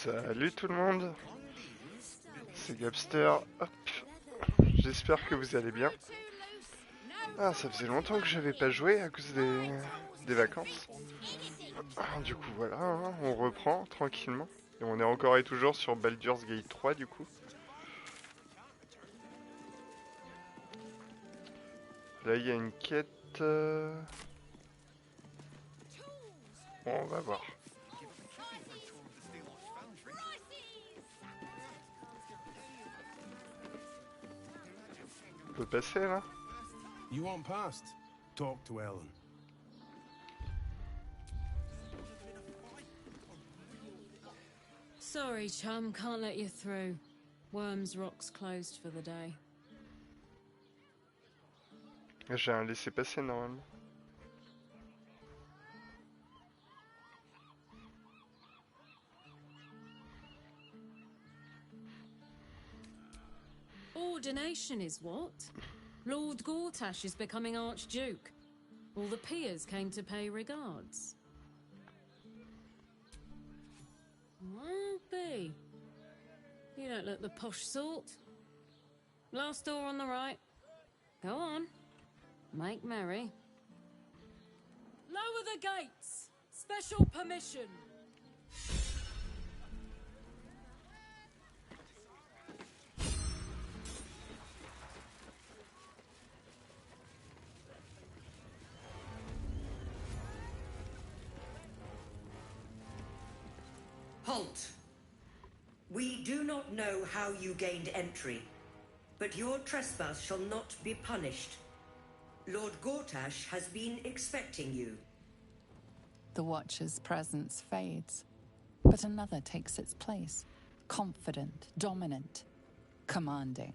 Salut tout le monde, c'est Gabster, hop, j'espère que vous allez bien. Ah, ça faisait longtemps que j'avais pas joué à cause des vacances. Du coup voilà, hein, on reprend tranquillement. Et on est encore et toujours sur Baldur Gate 3 du coup. Là il y a une quête... Bon, on va voir. On peut passer là? You want past? Talk to Ellen. Sorry, chum, can't let you through. Worms Rock's closed for the day. J'ai un laissez-passer normalement. Ordination is what? Lord Gortash is becoming Archduc. All the peers came to pay regards. Well, be. You don't look the posh sort. Last door on the right. Go on. Make merry. Lower the gates! Special permission! Halt! We do not know how you gained entry, but your trespass shall not be punished. Lord Gortash has been expecting you. The Watcher's presence fades, but another takes its place. Confident, dominant, commanding.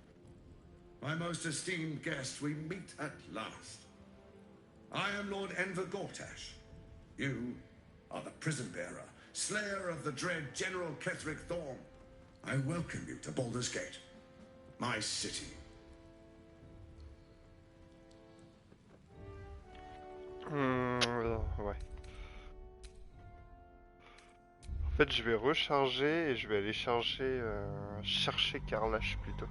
My most esteemed guest, we meet at last. I am Lord Enver Gortash. You are the prison bearer, slayer of the dread General Ketheric Thorm. I welcome you to Baldur's Gate, my city. Ouais. En fait, je vais recharger et je vais aller chercher Carlash plutôt.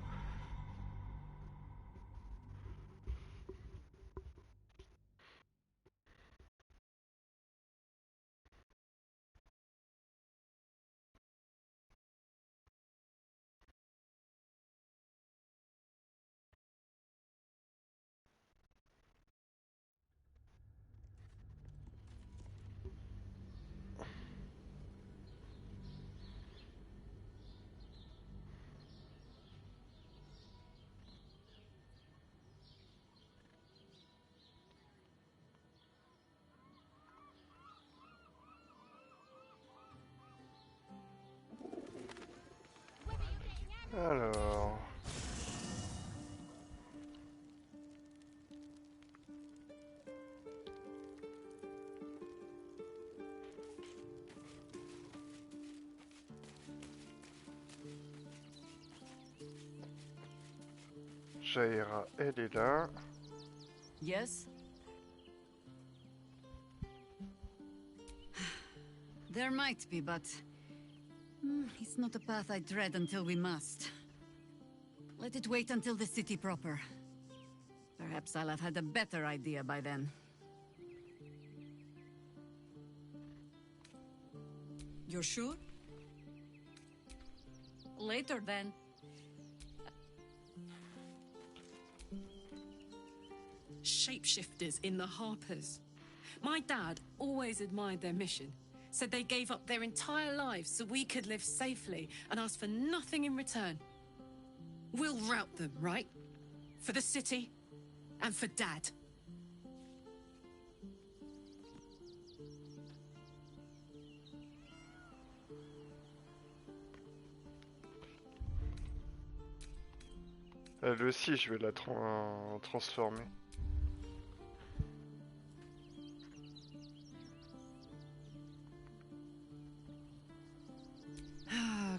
Alors... Jaira, elle est là. Yes? There might be, but... it's not a path I tread until we must. Let it wait until the city proper. Perhaps I'll have had a better idea by then. You're sure? Later, then. Shapeshifters in the Harpers. My dad always admired their mission. Said they gave up their entire lives so we could live safely and asked for nothing in return. We'll rout them, right? For the city and for Dad. Elle aussi, je vais la transformer.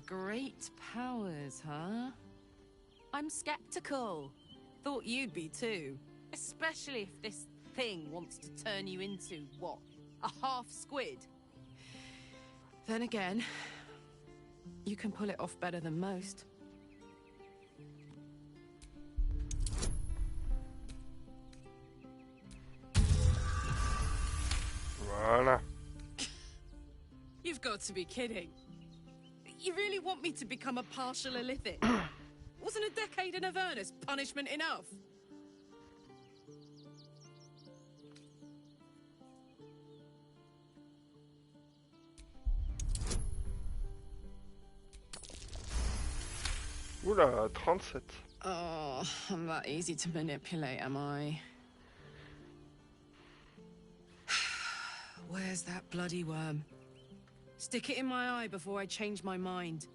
Great powers, huh? I'm skeptical. Thought you'd be too. Especially if this thing wants to turn you into, what, a half squid? Then again, You can pull it off better than most. Voilà. You've got to be kidding. You really want me to become a partial Illithid? Wasn't a decade in Avernus punishment enough? Oula, 37. Oh, I'm that easy to manipulate, am I? Where's that bloody worm? Stick it in my eye before I change my mind.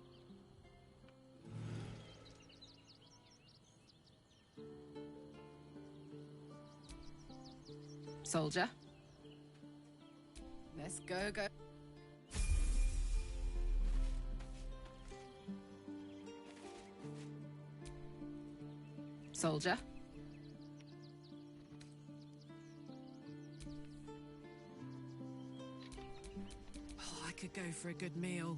Soldier. Let's go. Soldier. Oh, I could go for a good meal.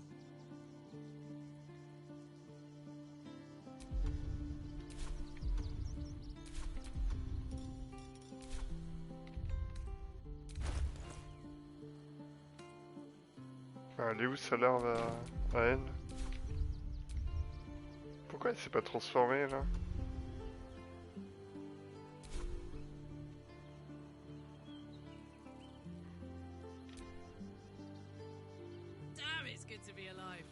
Elle est où sa larve à elle? Pourquoi elle s'est pas transformée là? Damn, it's good to be alive.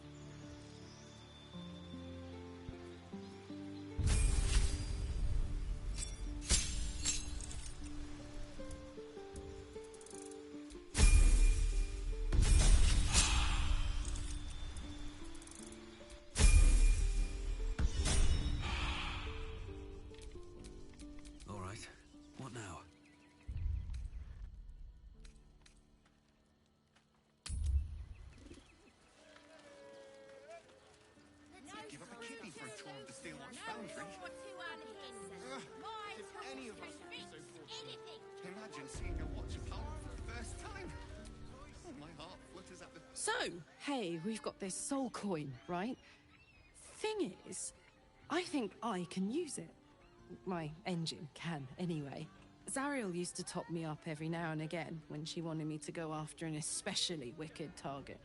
All right. What now? Give up a kidney for a tour of the Steelwatch Foundry. If any of us would be so fortunate. Imagine seeing your watch apart for the first time. Oh, my heart flutters at the... So, hey, we've got this soul coin, right? Thing is, I think I can use it. My engine can, anyway. Zariel used to top me up every now and again when she wanted me to go after an especially wicked target.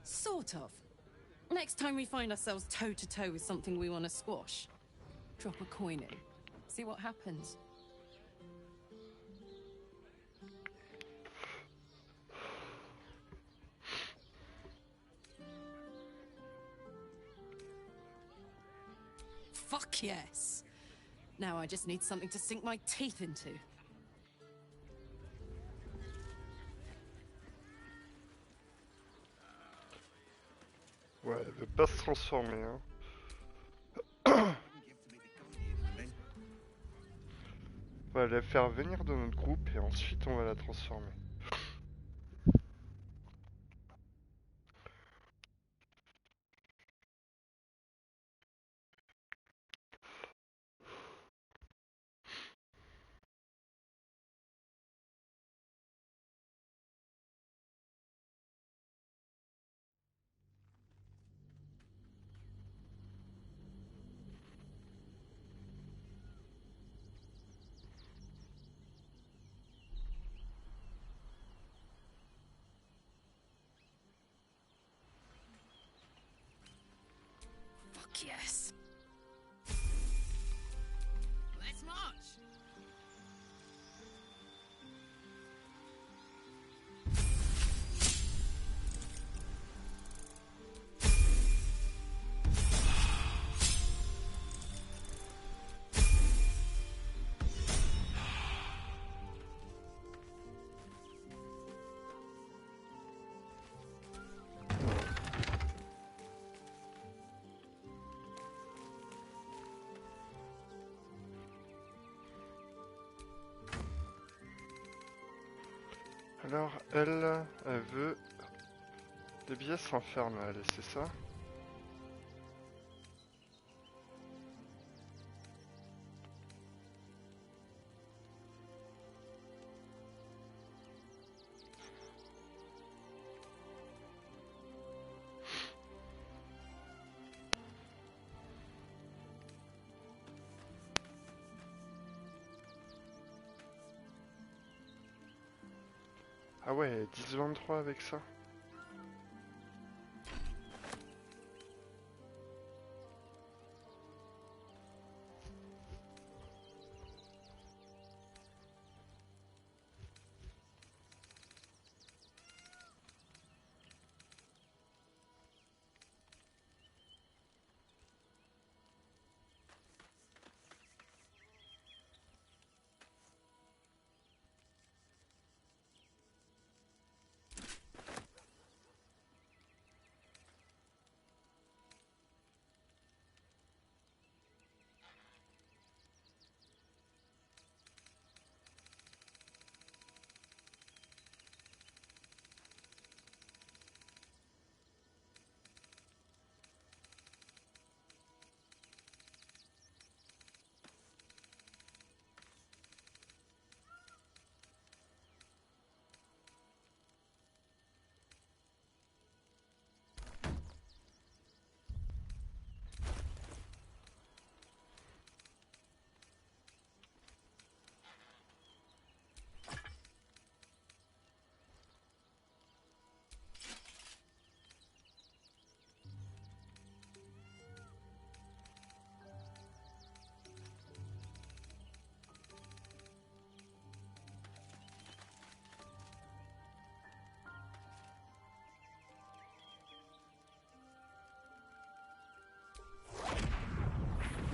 Sort of. Next time we find ourselves toe-to-toe with something we want to squash, drop a coin in. See what happens. Fuck yes. Now I just need something to sink my teeth into. Ouais, elle veut pas se transformer, hein. On va la faire venir dans notre groupe et ensuite on va la transformer. Fuck yes. Let's march. Alors, elle veut des pièces infernales, c'est ça? Ah ouais, 10-23 avec ça.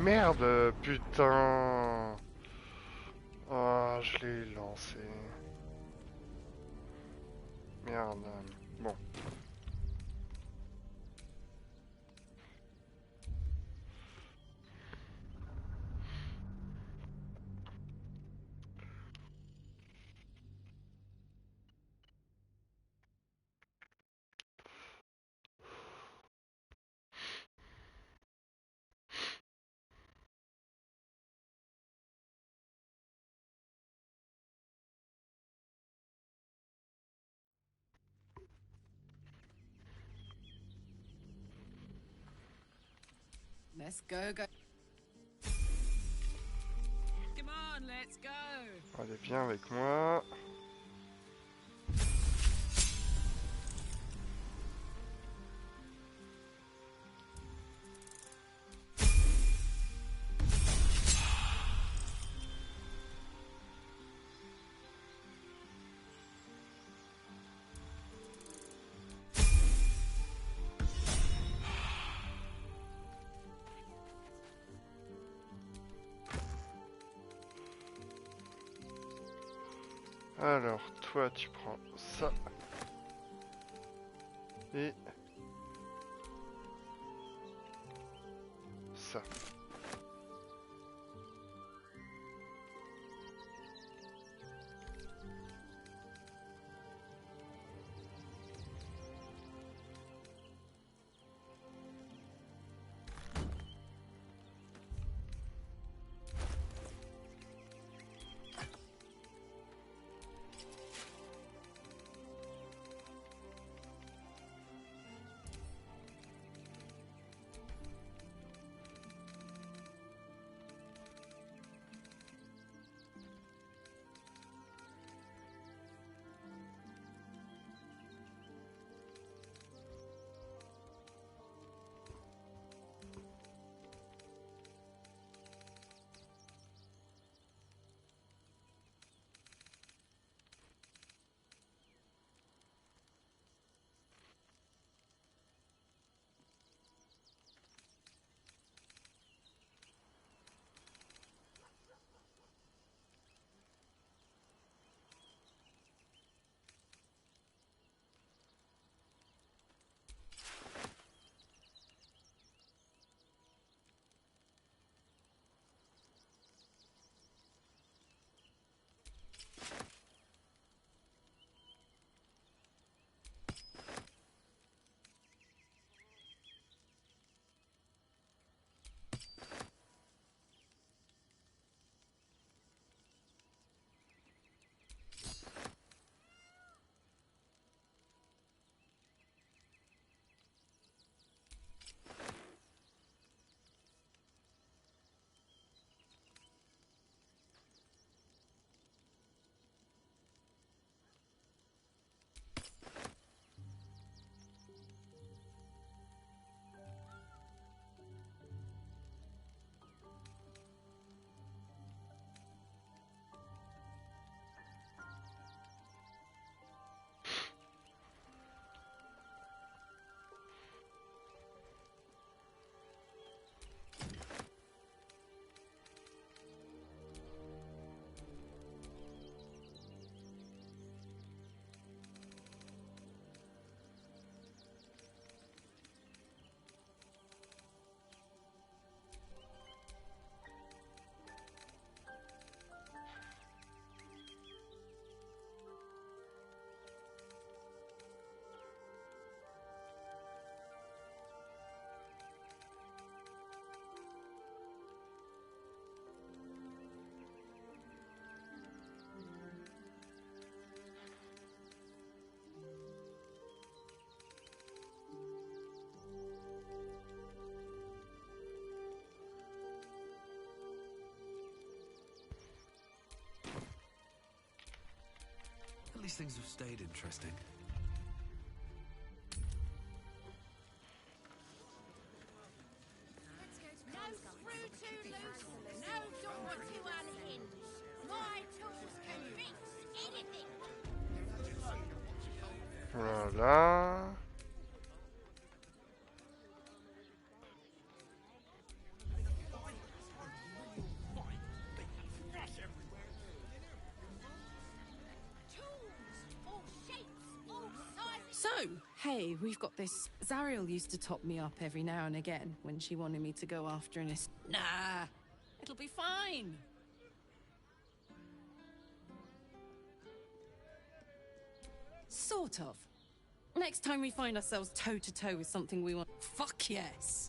Merde, putain. Oh, je l'ai lancé. Merde. Bon. Let's go, go. Come on, let's go. Allez, viens avec moi. Alors, toi, tu prends ça. Et... ça. At least things have stayed interesting. Voilà. So, hey, we've got this. Zariel used to top me up every now and again when she wanted me to go after an Nah, it'll be fine. Sort of. Next time we find ourselves toe-to-toe with something we want... Fuck yes!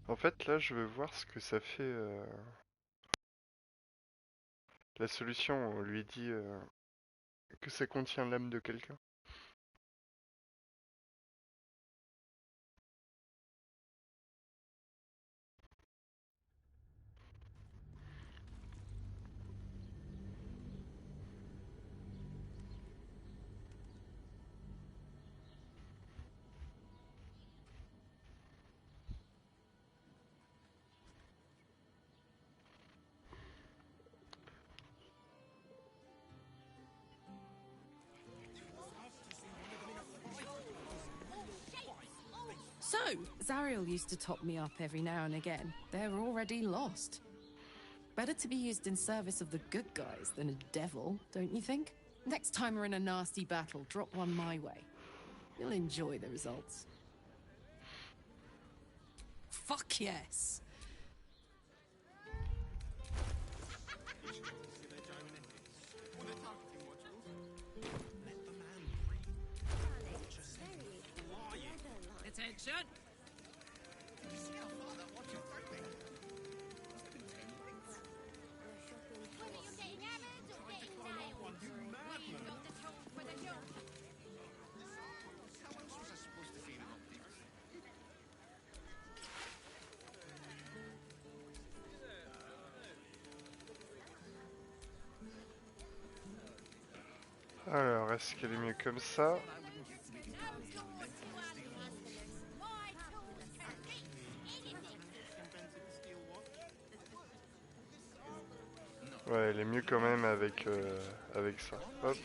En fait, là, je veux voir ce que ça fait. La solution, on lui dit que ça contient l'âme de quelqu'un. So, Zariel used to top me up every now and again. They're already lost. Better to be used in service of the good guys than a devil, don't you think? Next time we're in a nasty battle, drop one my way. You'll enjoy the results. Fuck yes! Attention! Alors, est-ce qu'elle est mieux comme ça? Ouais, elle est mieux quand même avec, avec ça. Hop.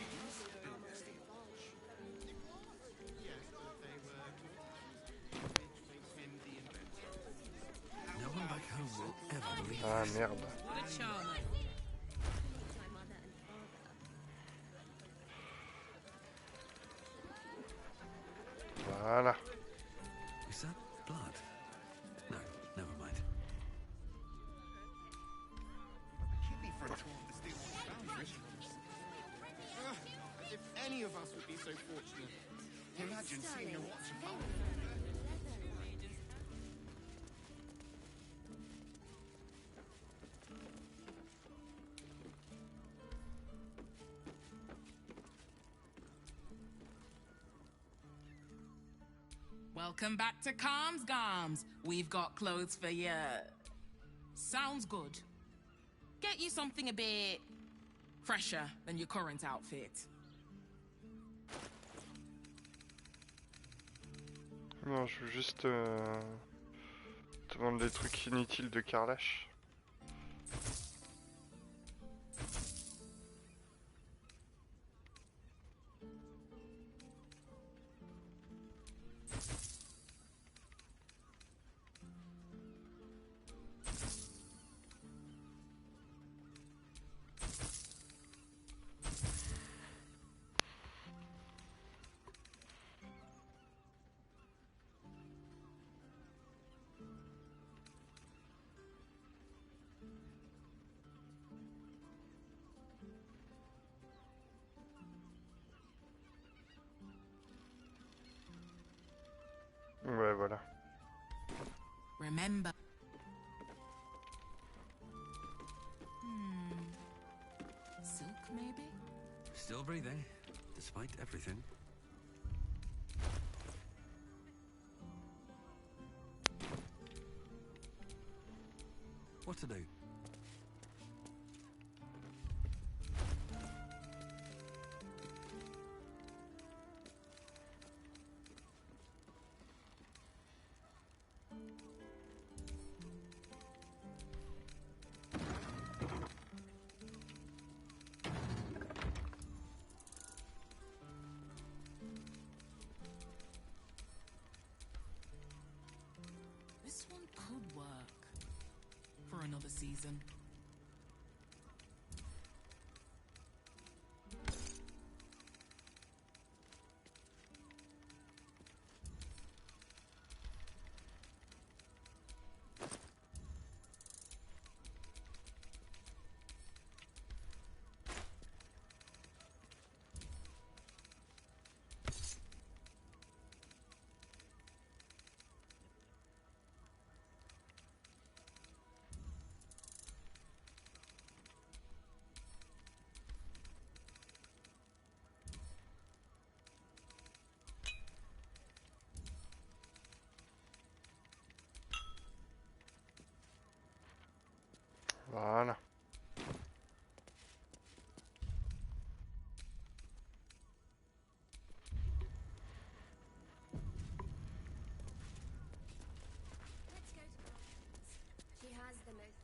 Ah merde. Voilà. Is that blood? No, never mind. If any of us would be so fortunate. Imagine seeing your watch. Welcome back to Calm's Garms. We've got clothes for you. Sounds good. Get you something a bit fresher than your current outfit. Non, je veux juste te vendre des trucs inutiles de carrelage. Ouais, voilà. Remember. Silk, maybe? Still breathing. The despite everything. What to do? This one could work for another season. Voilà. She has the most.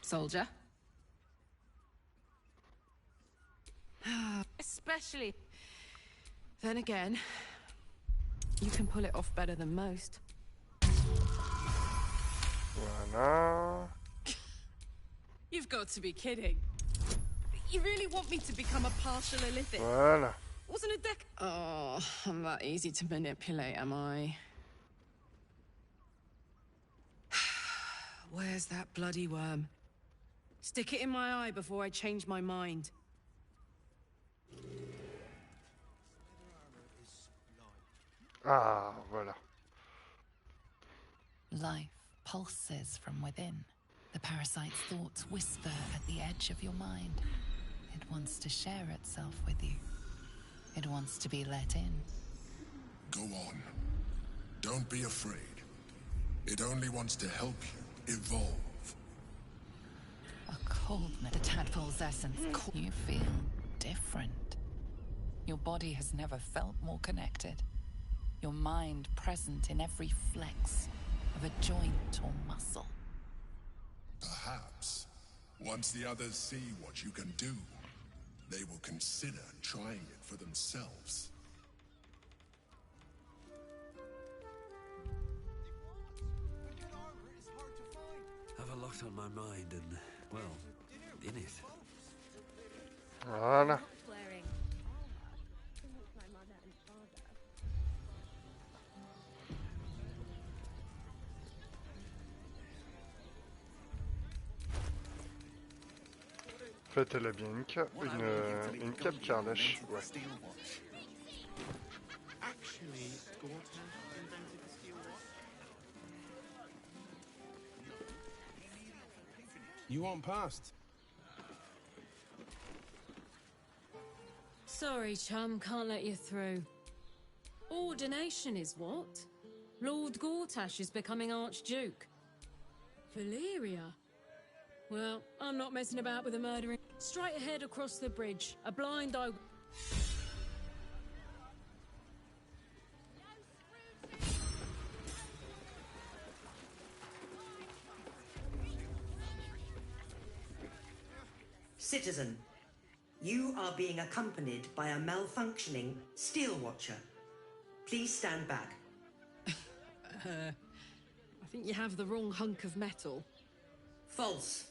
Soldier. Especially. Then again, you can pull it off better than most. Voilà. You've got to be kidding. You really want me to become a partial Illithid? Voilà. Wasn't a deck. Oh, I'm that easy to manipulate, am I? Where's that bloody worm? Stick it in my eye before I change my mind. Ah, voilà. Life pulses from within. The parasite's thoughts whisper at the edge of your mind. It wants to share itself with you. It wants to be let in. Go on. Don't be afraid. It only wants to help you evolve. A coldness, the tadpole's essence. You feel different. Your body has never felt more connected. Your mind present in every flex of a joint or muscle. Perhaps, once the others see what you can do, they will consider trying it for themselves. Have a lot on my mind and, well, in it. Voilà. Wearing my mother and father. En fait, elle a bien une cape Kardashian. Ouais. Actually, Gortash invented the steel watch. You want past? Sorry, chum, can't let you through. Ordination is what? Lord Gortash is becoming Archduke. Valyria? Well, I'm not messing about with the murdering. Straight ahead across the bridge. A blind eye. Citizen, you are being accompanied by a malfunctioning steel watcher. Please stand back. I think you have the wrong hunk of metal. False.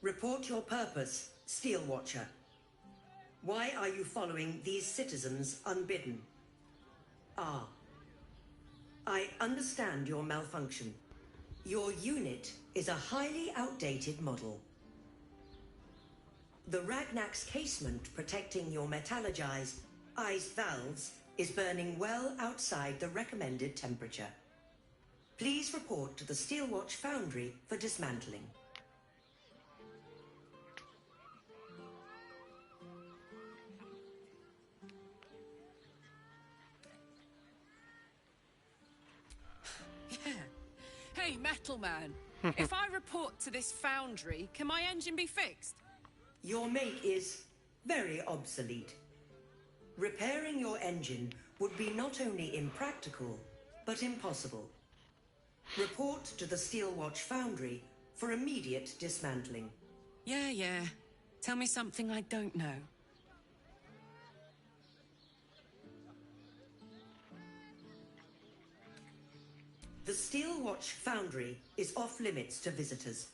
Report your purpose, Steel Watcher. Why are you following these citizens unbidden? Ah. I understand your malfunction. Your unit is a highly outdated model. The Ragnak's casement protecting your metallurgized ice valves is burning well outside the recommended temperature. Please report to the Steelwatch Foundry for dismantling. Hey, Metal Man. If I report to this foundry, can my engine be fixed? Your make is very obsolete. Repairing your engine would be not only impractical, but impossible. Report to the Steelwatch Foundry for immediate dismantling. Yeah. Tell me something I don't know. The Steelwatch Foundry is off limits to visitors.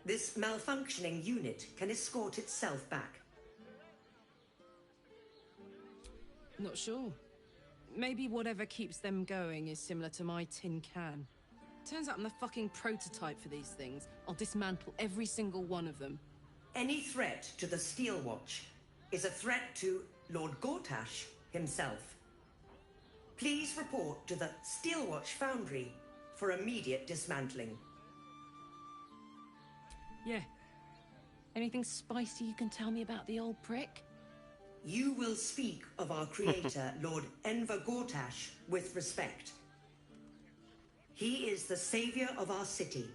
This malfunctioning unit can escort itself back. Not sure. Maybe whatever keeps them going is similar to my tin can. Turns out I'm the fucking prototype for these things. I'll dismantle every single one of them. Any threat to the Steelwatch is a threat to Lord Gortash himself. Please report to the Steelwatch Foundry for immediate dismantling. Yeah. Anything spicy you can tell me about the old prick? You will speak of our creator, Lord Gortash, with respect. He is the savior of our city,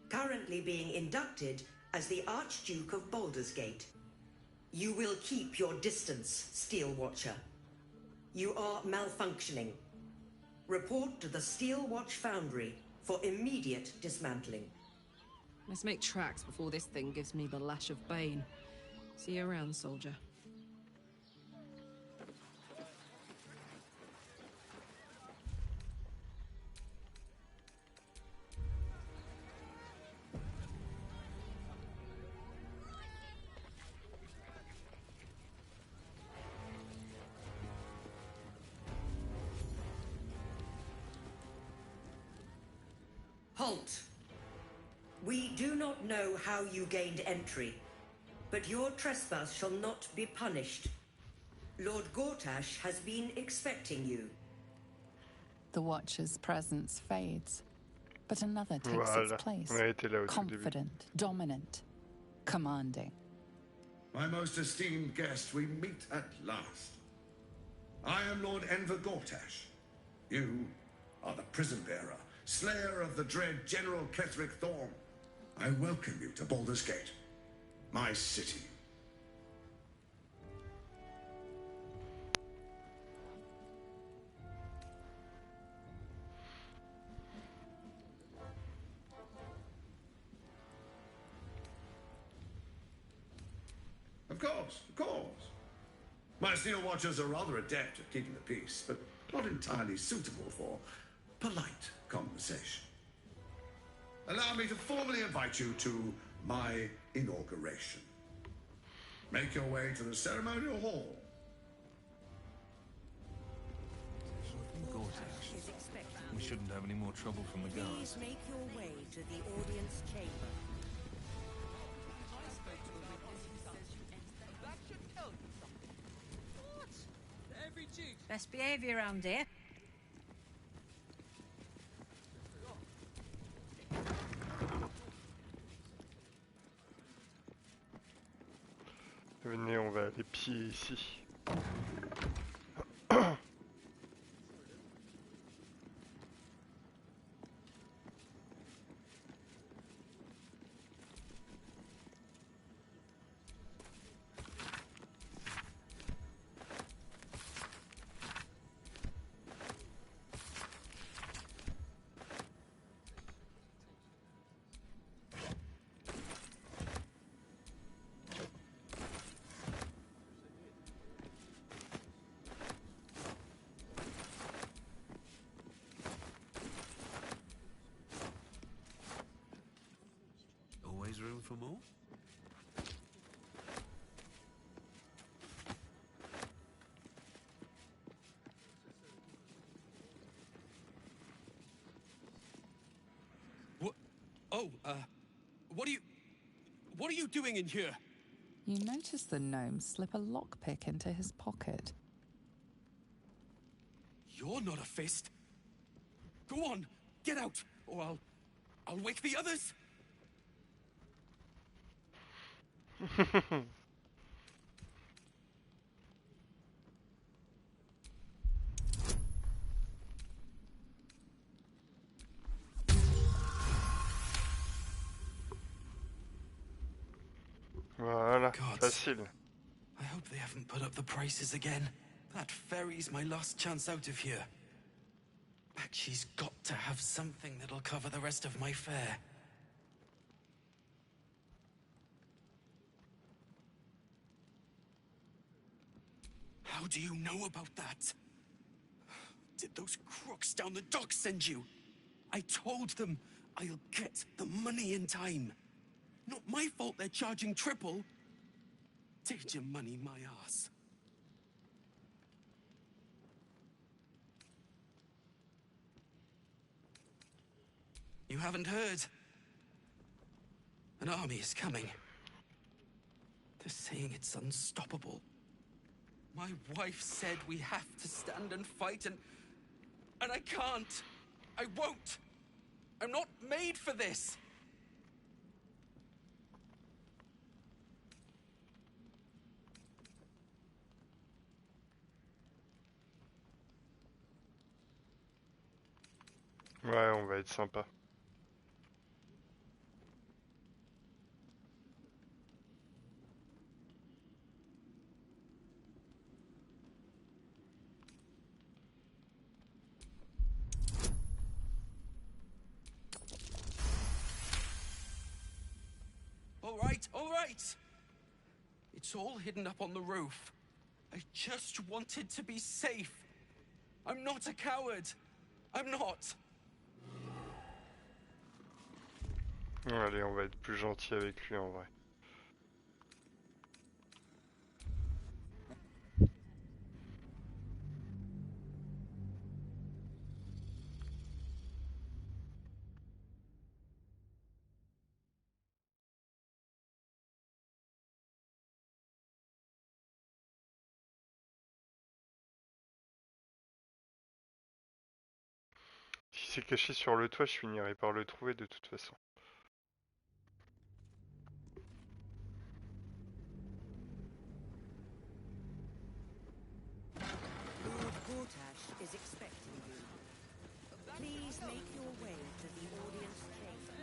currently being inducted as the Archduc of Baldur's Gate. You will keep your distance, Steel Watcher. You are malfunctioning. Report to the Steelwatch Foundry for immediate dismantling. Let's make tracks before this thing gives me the lash of Bane. See you around, soldier. Halt! We do not know how you gained entry, but your trespass shall not be punished. Lord Gortash has been expecting you. The Watcher's presence fades, but another takes Voilà. its place. On a été là au tout début. Confident, dominant, commanding. My most esteemed guest, we meet at last. I am Lord Gortash. You are the prison bearer, slayer of the dread General Ketheric Thorm. I welcome you to Baldur's Gate, my city. Of course. My Steel Watchers are rather adept at keeping the peace, but not entirely suitable for polite conversation. Allow me to formally invite you to my inauguration. Make your way to the ceremonial hall. Gortash. We shouldn't have any more trouble from the guards. Please make your way to the audience chamber. Best behavior around here. Venez, on va les pieds ici. Always room for more? What? Oh, what are you doing in here? You notice the gnome slip a lockpick into his pocket. You're not a fist. Go on, get out, or I'll wake the others. Ah, Gods. facile. I hope they haven't put up the prices again. That ferry's my last chance out of here. She's got to have something that'll cover the rest of my fare. How do you know about that? Did those crooks down the dock send you? I told them I'll get the money in time. Not my fault they're charging triple. Did your money my ass? You haven't heard? An army is coming. They're saying it's unstoppable. My wife said we have to stand and fight, and I can't. I won't. I'm not made for this. Ouais, on va être sympa. All right. It's all hidden up on the roof. I just wanted to be safe. I'm not a coward. I'm not. Allez, on va être plus gentil avec lui en vrai. Si c'est caché sur le toit, je finirai par le trouver de toute façon. Lord Gortash is expecting you. Please make your way to the audience chamber.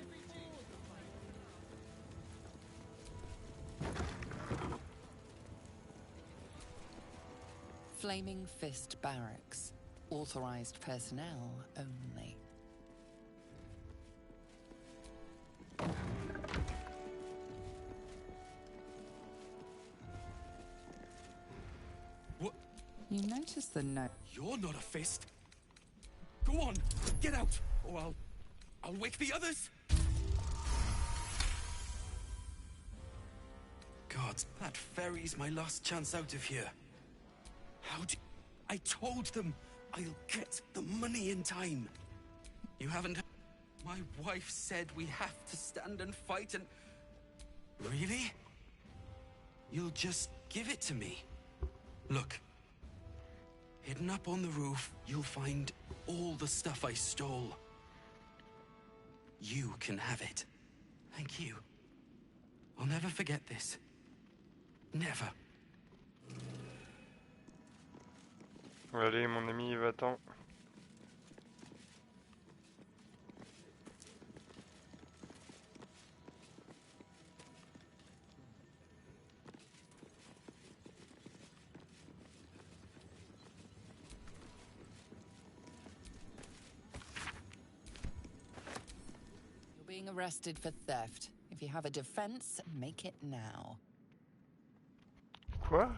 Flaming Fist Barracks. Authorized personnel only. What? You notice the note. You're not a fist. Go on, get out, or I'll wake the others. God, that ferry's my last chance out of here. How do... I told them I'll get the money in time. You haven't... My wife said we have to stand and fight and... Really? You'll just give it to me? Look. Hidden up on the roof, you'll find all the stuff I stole. You can have it. Thank you. I'll never forget this. Never. Allez, mon ami, va-t'en. You're being arrested for theft. If you have a defense, make it now. Quoi?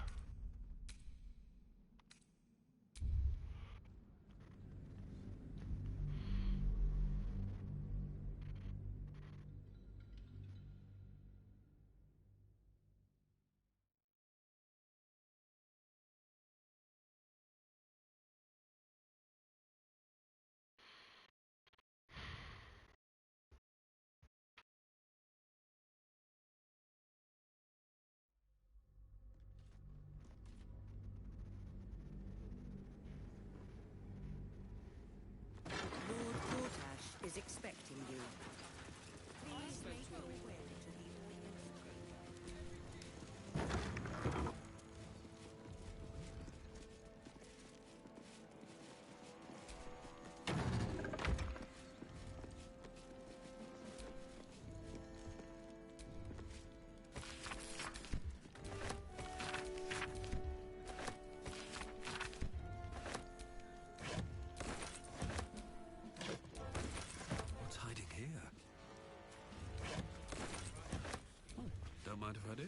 I do.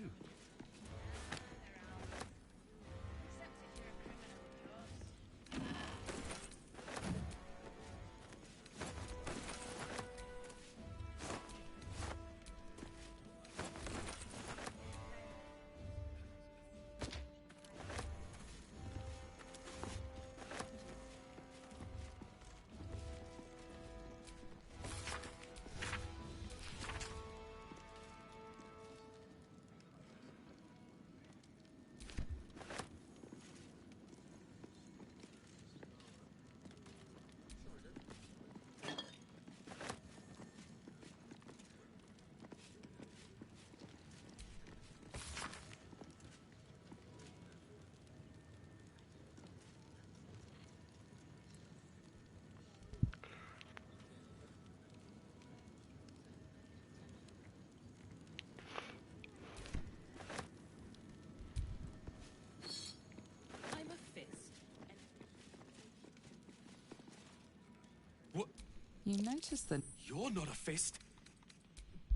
You notice that You're not a fist.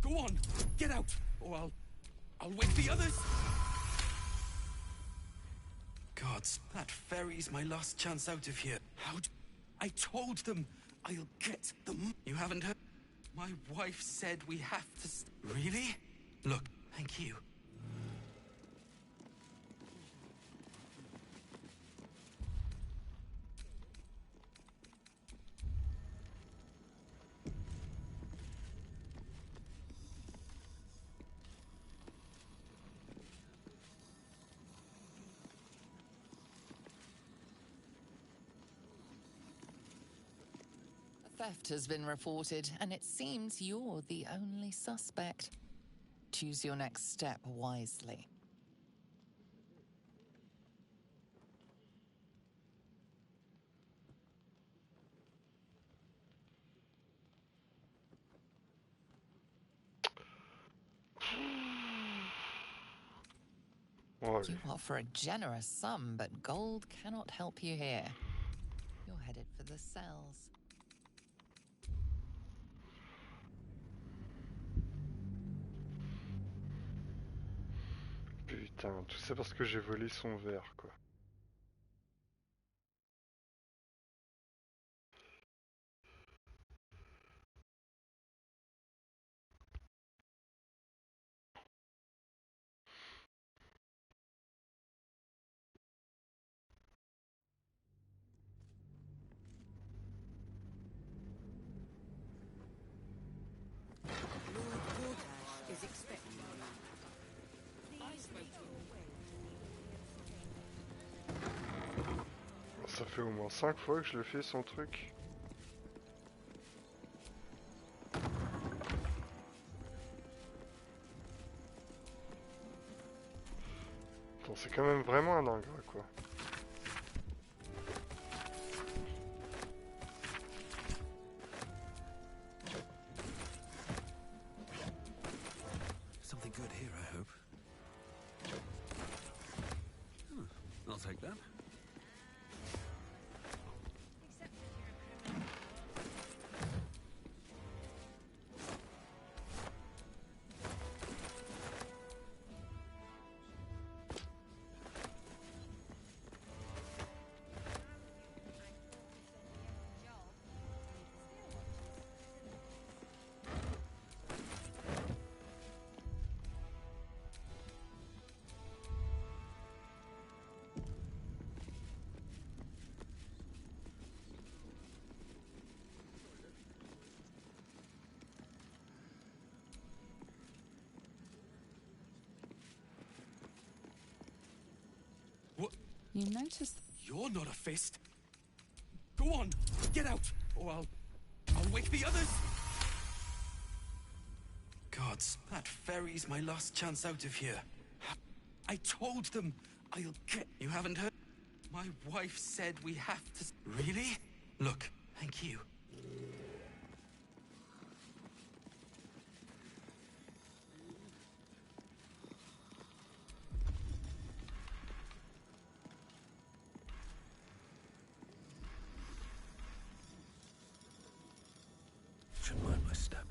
Go on, get out, or I'll wake the others. Gods, that ferry's my last chance out of here. I told them I'll get them. You haven't heard? My wife said we have to. Really? Look, thank you. theft has been reported, and it seems you're the only suspect. Choose your next step wisely. You offer a generous sum, but gold cannot help you here. You're headed for the cells. Putain, tout ça parce que j'ai volé son verre, quoi. Ça fait au moins 5 fois que je le fais son truc. Attends, c'est quand même vraiment un ingrat, quoi. Something good here, I hope. I'll take that. You notice... You're not a fist. Go on, get out, or I'll wake the others. Gods, that ferry's my last chance out of here. I told them I'll get... You haven't heard? My wife said we have to... Really? Look, thank you. Should mind my step.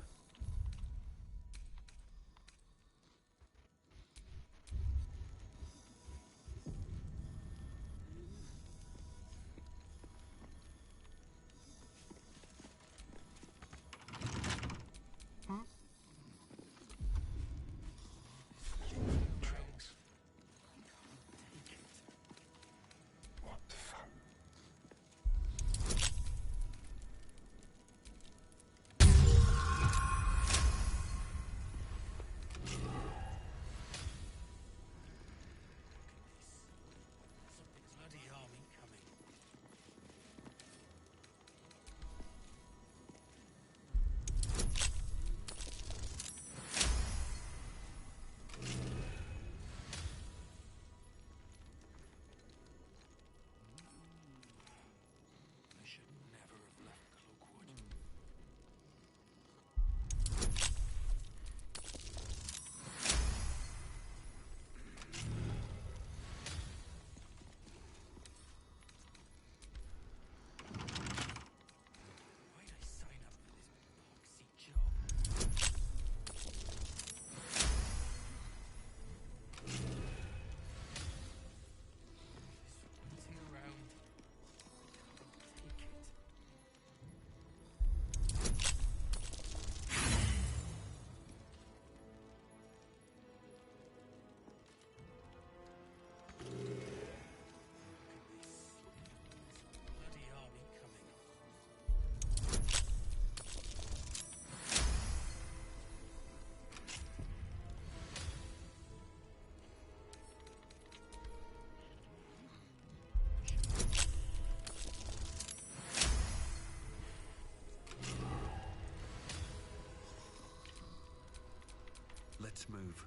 Let's move.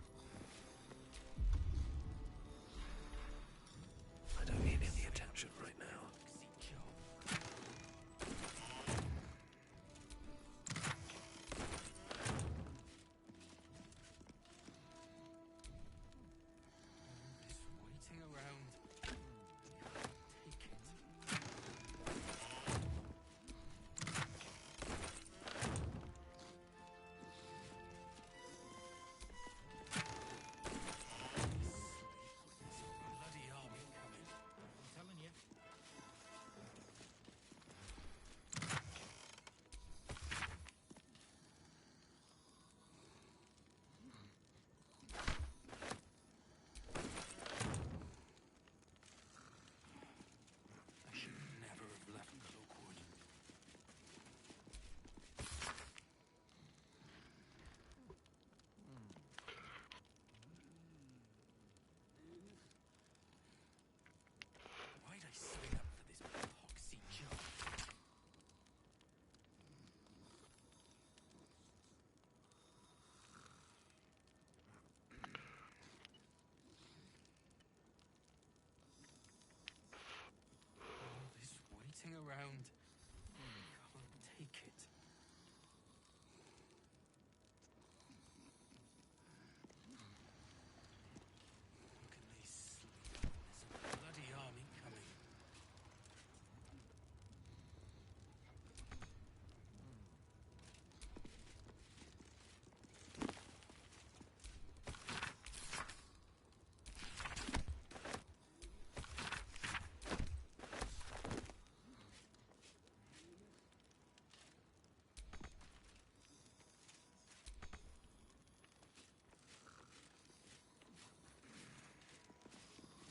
I don't need any attention right now. Waiting around. Take it. Bloody army coming. I'm telling you. I should never have left Cloakwood. Why'd I sign up for this poxy job? All this waiting around. Can't take it. How can they sleep? There's a bloody army coming.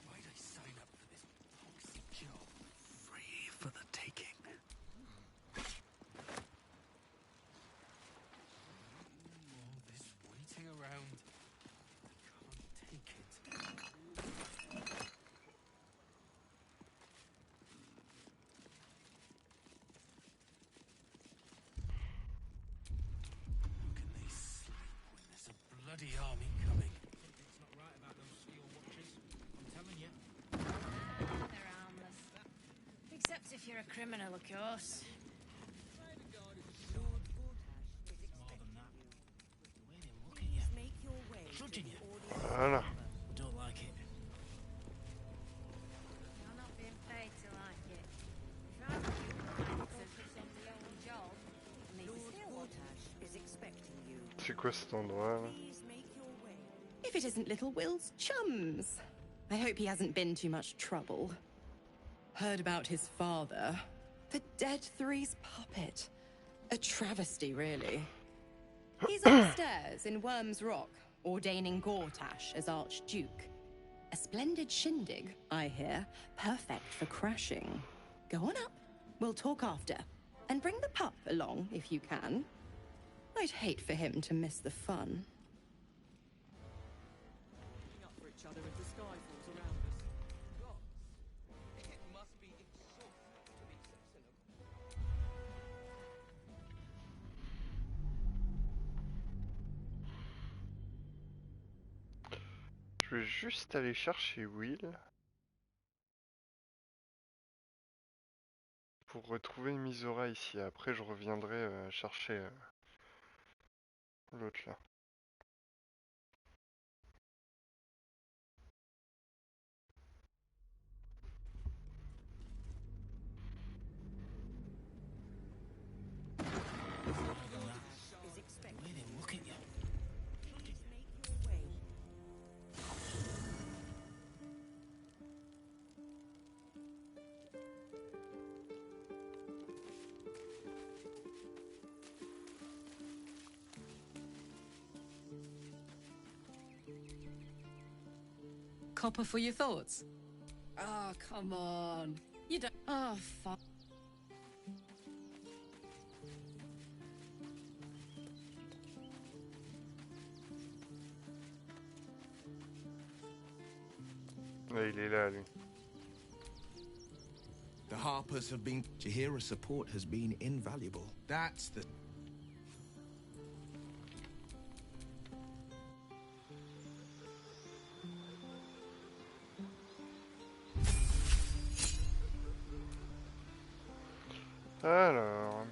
Why'd I sign up for this poxy job? Free for the taking. All this waiting around. Can't take it. How can they sleep when there's a bloody army coming? It's not right about those steel watches. I'm telling you. They're harmless. Except if you're a criminal, of course. More than that. The way they look at you. Make your way. Judging you. Voilà. Don't like it. You're not being paid to like it. If I were you, I'd focus on the old job. And leave Lord the steel watch. Gortash is expecting you. C'est quoi cet endroit là? Please make your way. If it isn't little Will's chums. I hope he hasn't been too much trouble. Heard about his father. The Dead Three's puppet. A travesty, really. He's upstairs in Worm's Rock, ordaining Gortash as Archduke. A splendid shindig, I hear. Perfect for crashing. Go on up. We'll talk after. And bring the pup along, if you can. I'd hate for him to miss the fun. Up for each other as the sky falls around us. God, it must be exhausting to be so cynical. Je vais juste aller chercher Will pour retrouver Misora ici. Après, je reviendrai chercher l'autre là. Is expecting The way they look at you. Please make your way. Copper for your thoughts? Oh, come on. You don't. Oh, fuck. Ouais, il est là, lui. The Harpers have been... Jahira's support has been invaluable. That's the... Alors...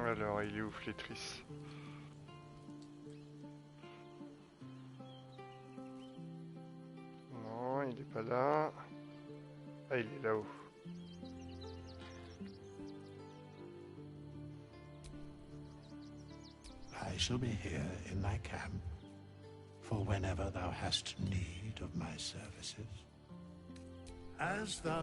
Alors, il est où, Flétrice? Non, il est pas là. Ah, il est là-haut. I shall be here in thy camp, for whenever thou hast need of my services. As thou...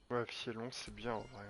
Ouais, Fielon, c'est bien en vrai.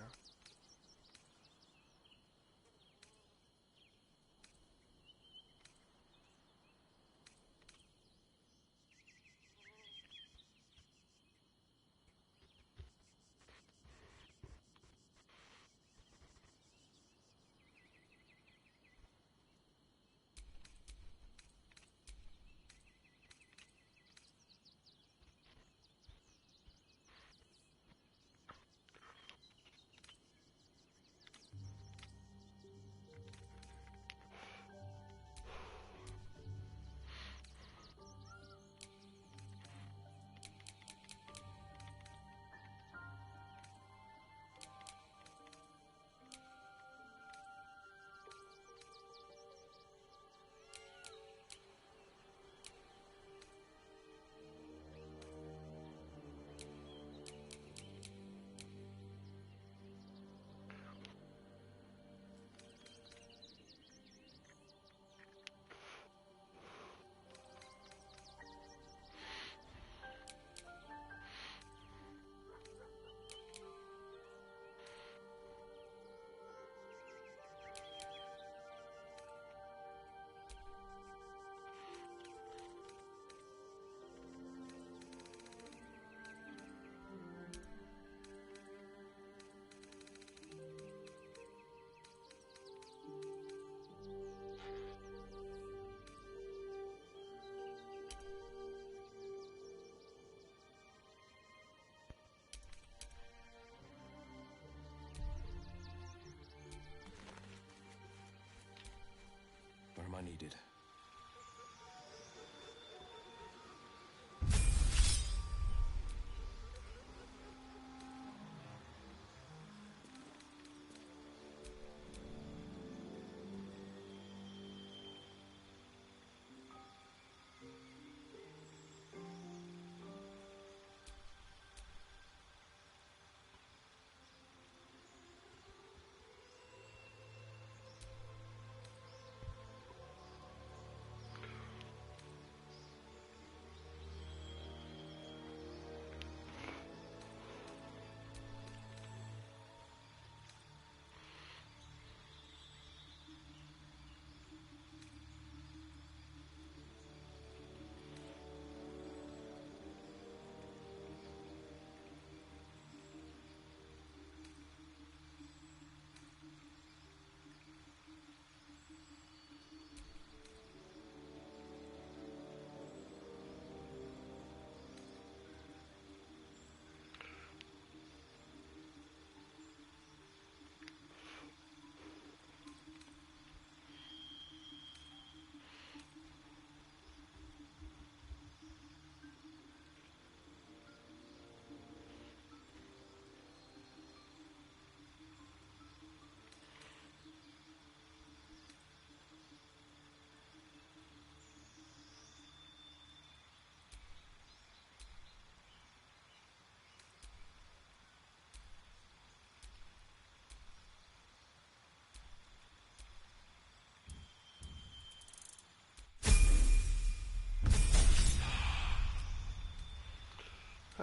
needed.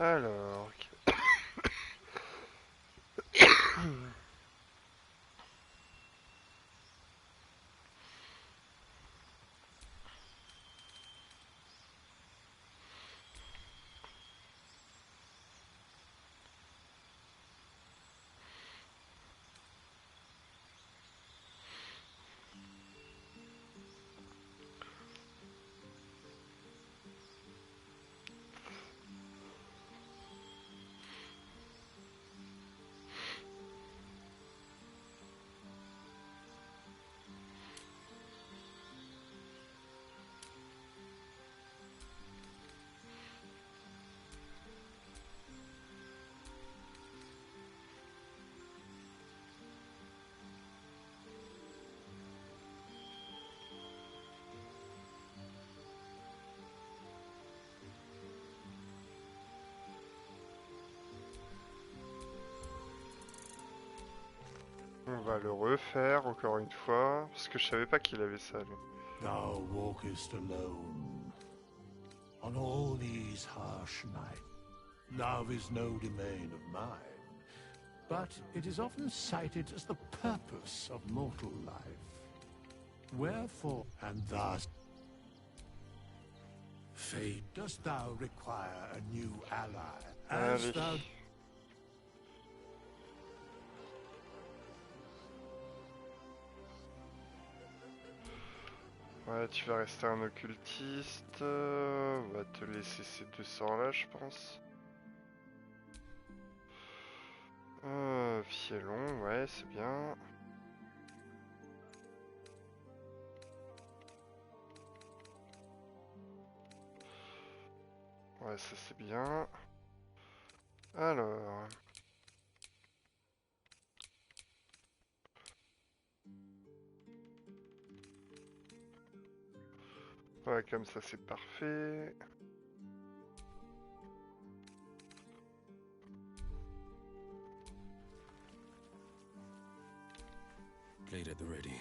Alors... On va le refaire encore une fois, parce que je savais pas qu'il avait ça, lui. Thou walkest alone. On all these harsh nights, love is no domain of mine, but it is often cited as the purpose of mortal life. Wherefore, and thus, fate, dost thou require a new ally, as Allez. thou... Ouais, tu vas rester un occultiste. On va te laisser ces 200 là, je pense. Fielon, ouais, c'est bien. Ouais, ça c'est bien. Alors... Ouais, comme ça c'est parfait. Blade at the ready.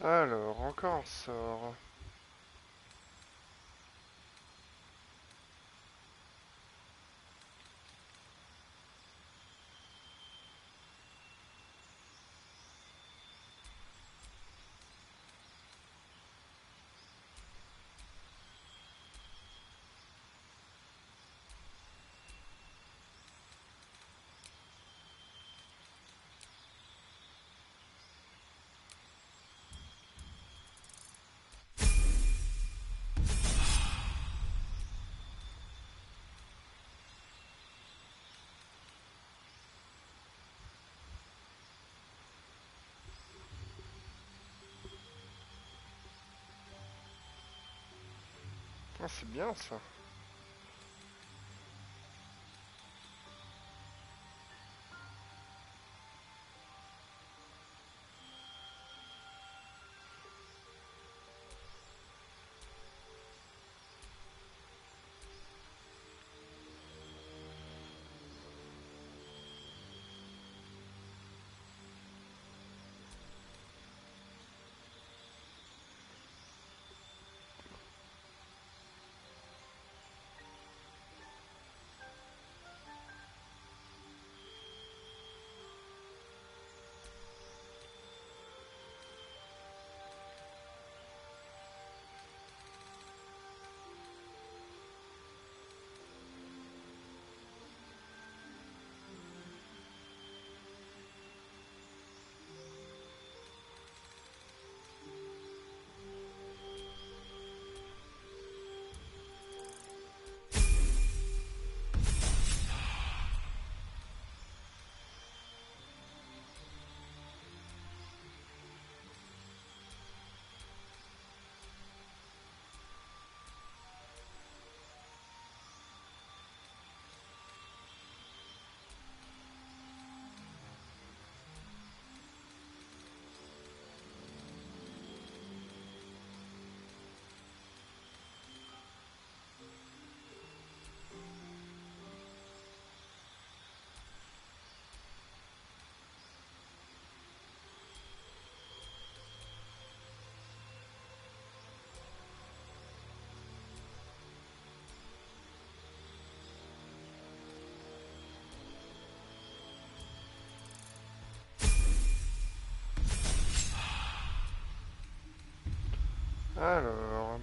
Alors, encore un sort. Ah, c'est bien ça. Alors...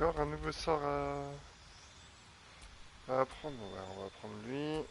Encore un nouveau sort à apprendre. Ouais, on va prendre lui.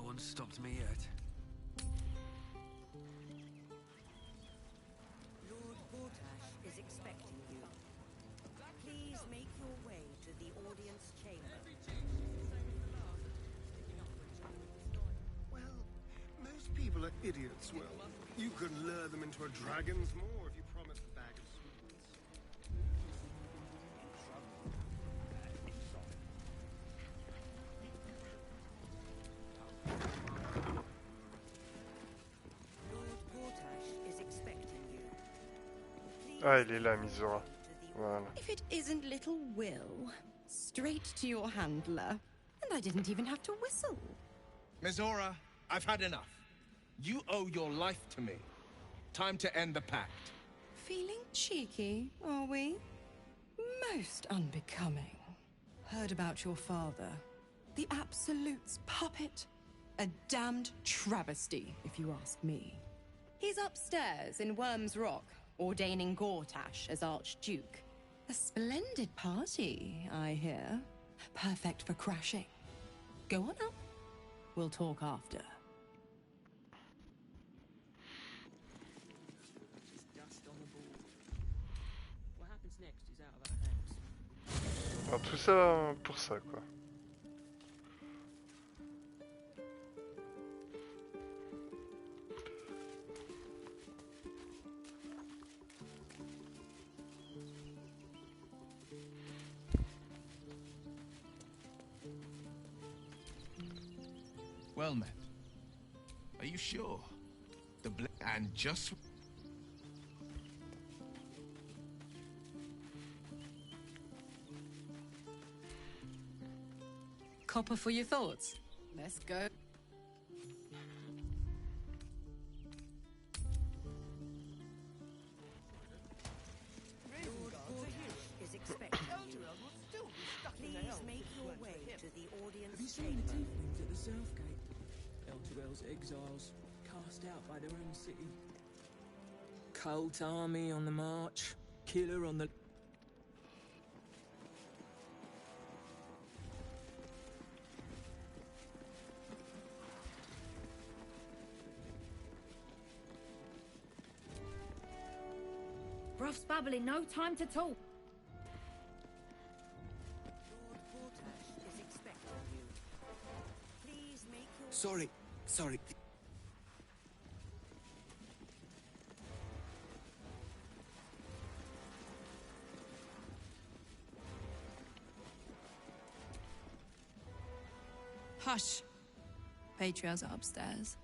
No one stopped me yet. Lord Gortash is expecting you. Please make your way to the audience chamber. Well, most people are idiots, Will. You can lure them into a dragon's maw if you promise a bag of sweets. Lord Gortash is expecting you. Ah, il est là, Misora. Voilà. If it isn't little Will, straight to your handler. And I didn't even have to whistle. Misora, I've had enough. You owe your life to me. Time to end the pact. Feeling cheeky, are we? Most unbecoming. Heard about your father. The Absolute's puppet. A damned travesty, if you ask me. He's upstairs in Worm's Rock, ordaining Gortash as Archduke. A splendid party, I hear. Perfect for crashing. Go on up. We'll talk after. Dust on the board. What happens next is out of our hands. Alors tout ça pour ça, quoi. Well met. Are you sure? And just... Copper for your thoughts. Let's go. Lord Gortash is expecting you. Please make your way to the Have you audience seen the chamber. tieflings at the South Gate? Elturel's exiles, cast out by their own city. Cult army on the march, killer on the... Ruff's babbling, no time to talk. Lord Gortash is expecting you. Please make your Sorry. Hush. Patriarchs are upstairs.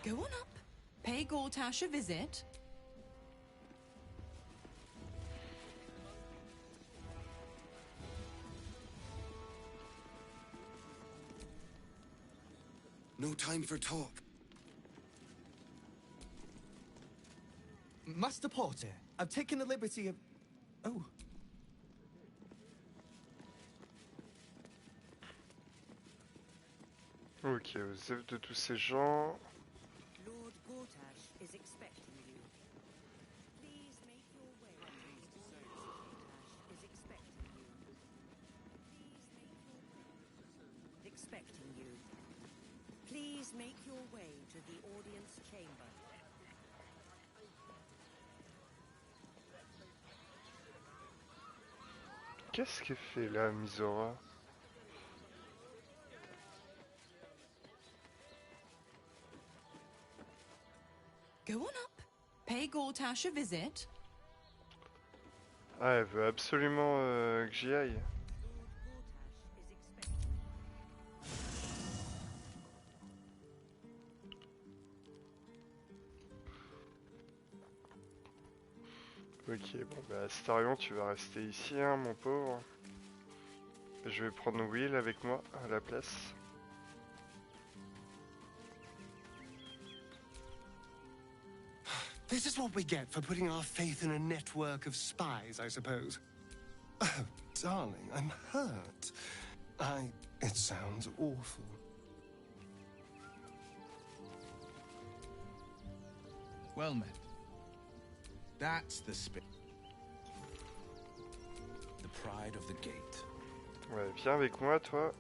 Go on up. Pay Gortash a visit. No time for talk. Master Porter, I've taken the liberty of... Oh. Ok, aux œuvres de tous ces gens. Lord Gortash is expecting you. Please make your way. Lord Gortash is expecting you. Please make your way to the audience chamber. Qu'est-ce qu'elle fait là, Misora? Go on up. Pay Gortash a visit. Ah, elle veut absolument que j'y aille. Ok, bon bah Astarion, tu vas rester ici, hein, mon pauvre. Je vais prendre Will avec moi à la place. This is what we get for putting our faith in a network of spies, I suppose. Oh, darling, I'm hurt. It sounds awful. Well met. That's the spirit. The pride of the gate. Ouais, viens avec moi, toi.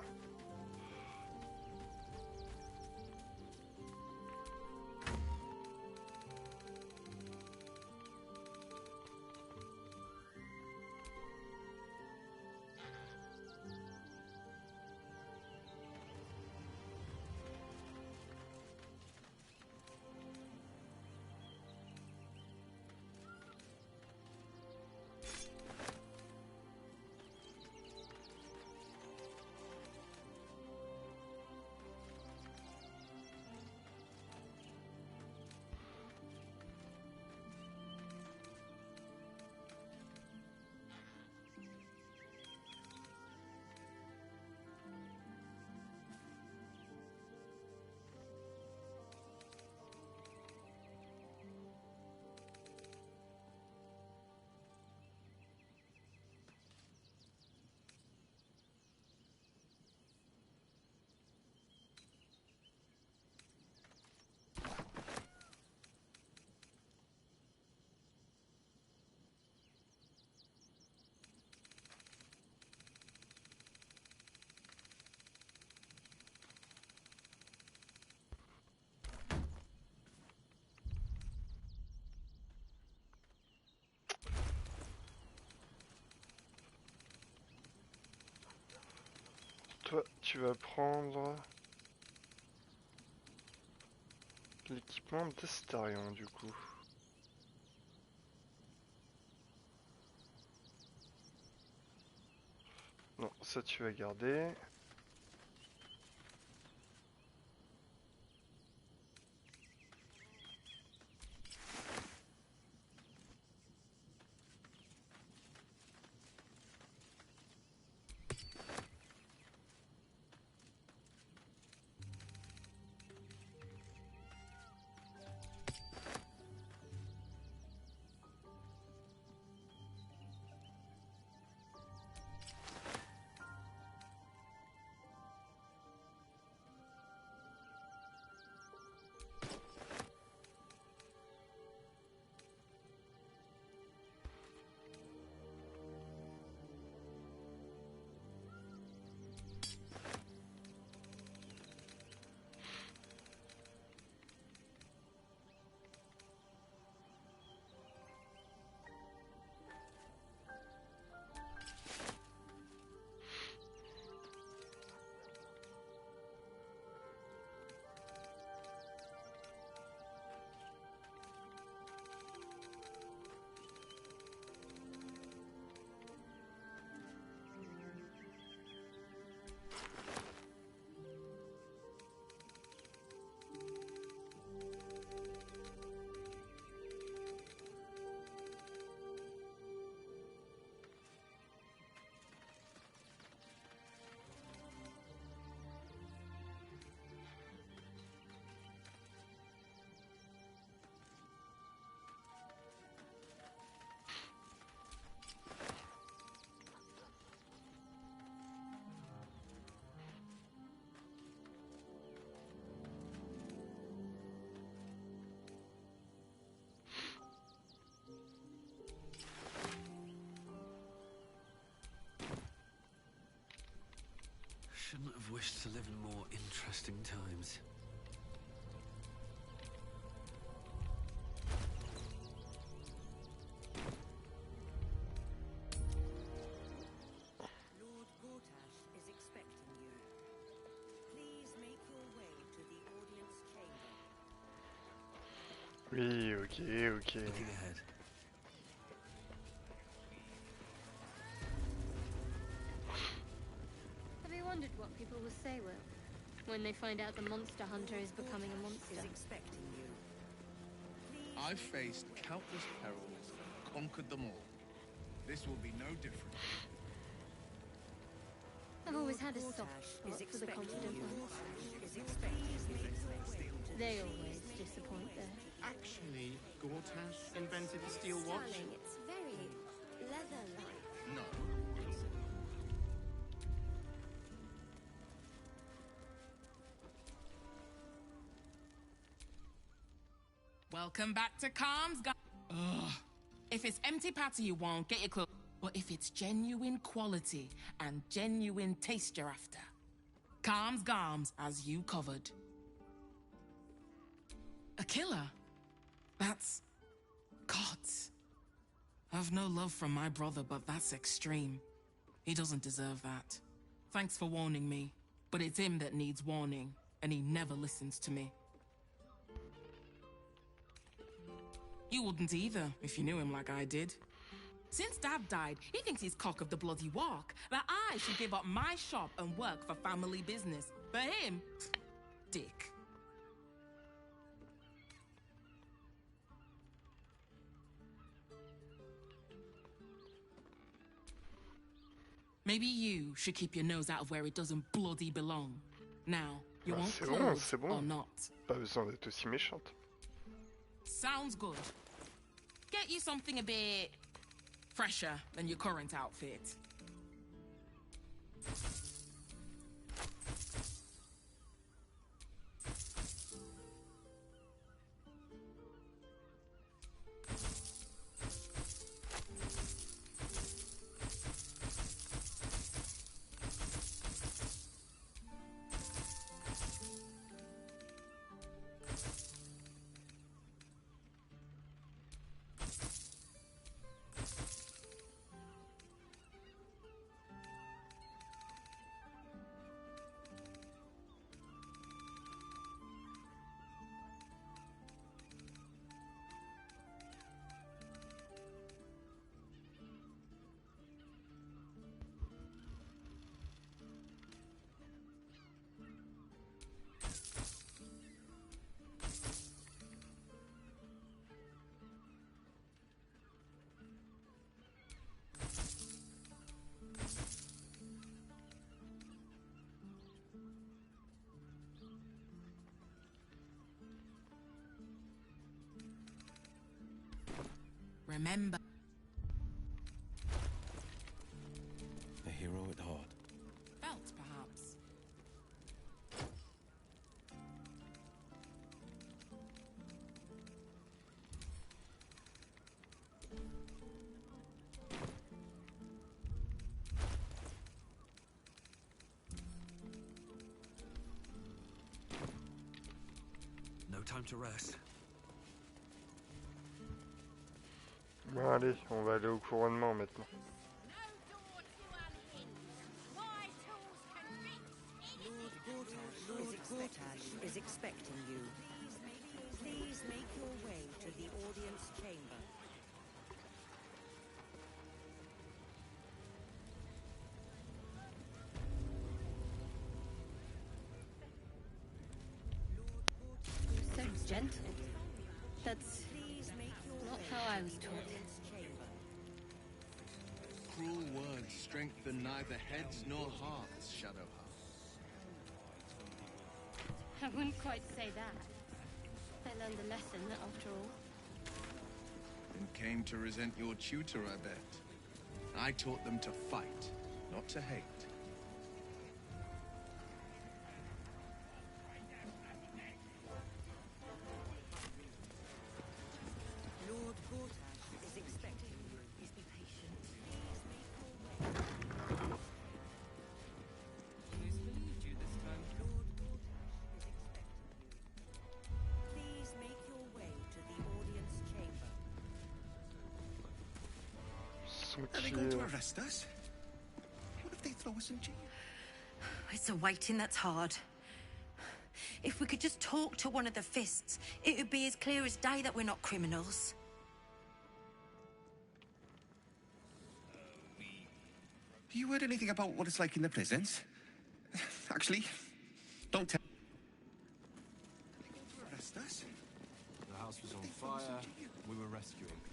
Toi, tu vas prendre l'équipement d'Astarion du coup. Non, ça tu vas garder. Shouldn't have wished to live in more interesting times. Lord Gortash is expecting you. Please make your way to the audience chamber. Oui, ok. Looking ahead. Have you wondered what people will say, Will, when they find out the monster hunter is becoming a monster? Is expecting you. I've faced countless perils, conquered them all. This will be no different. I've always had a soft spot for the confident ones. They always disappoint there. Actually, Gortash invented the steel watch? Darling, it's very leather-like. No. Welcome back to Calms, guys. If it's empty patty you want, get your clothes. But if it's genuine quality and genuine taste you're after, calms garms as you covered. A killer? That's... gods. I've no love from my brother, but that's extreme. He doesn't deserve that. Thanks for warning me, but it's him that needs warning, and he never listens to me. You wouldn't either, if you knew him like I did. Since Dad died, he thinks he's cock of the bloody walk, that I should give up my shop and work for family business. For him, dick. Maybe you should keep your nose out of where it doesn't bloody belong. Now, you want clothes or not? Pas besoin d'être aussi méchante. Sounds good. Get you something a bit fresher than your current outfit. Remember. A hero at heart. Felt, perhaps. No time to rest. Bon allez, on va aller au couronnement maintenant. Lord Gortash is expecting you. Please make your way to the audience chamber. So gentle. That's not how I was taught. Cruel words strengthen neither heads nor hearts, Shadowheart. I wouldn't quite say that. I learned a lesson, after all. And came to resent your tutor, I bet. I taught them to fight, not to hate. Lord Gortash is expecting you. Please be patient. Who's believed you this time? Lord Gortash is expecting you. Please make your way to the audience chamber. Are they going to arrest us? What if they throw us in jail? It's a waiting that's hard. If we could just talk to one of the fists, it would be as clear as day that we're not criminals. Have you heard anything about what it's like in the prisons? Actually, don't tell. Are they going to arrest us? The house was on fire. We were rescuing people.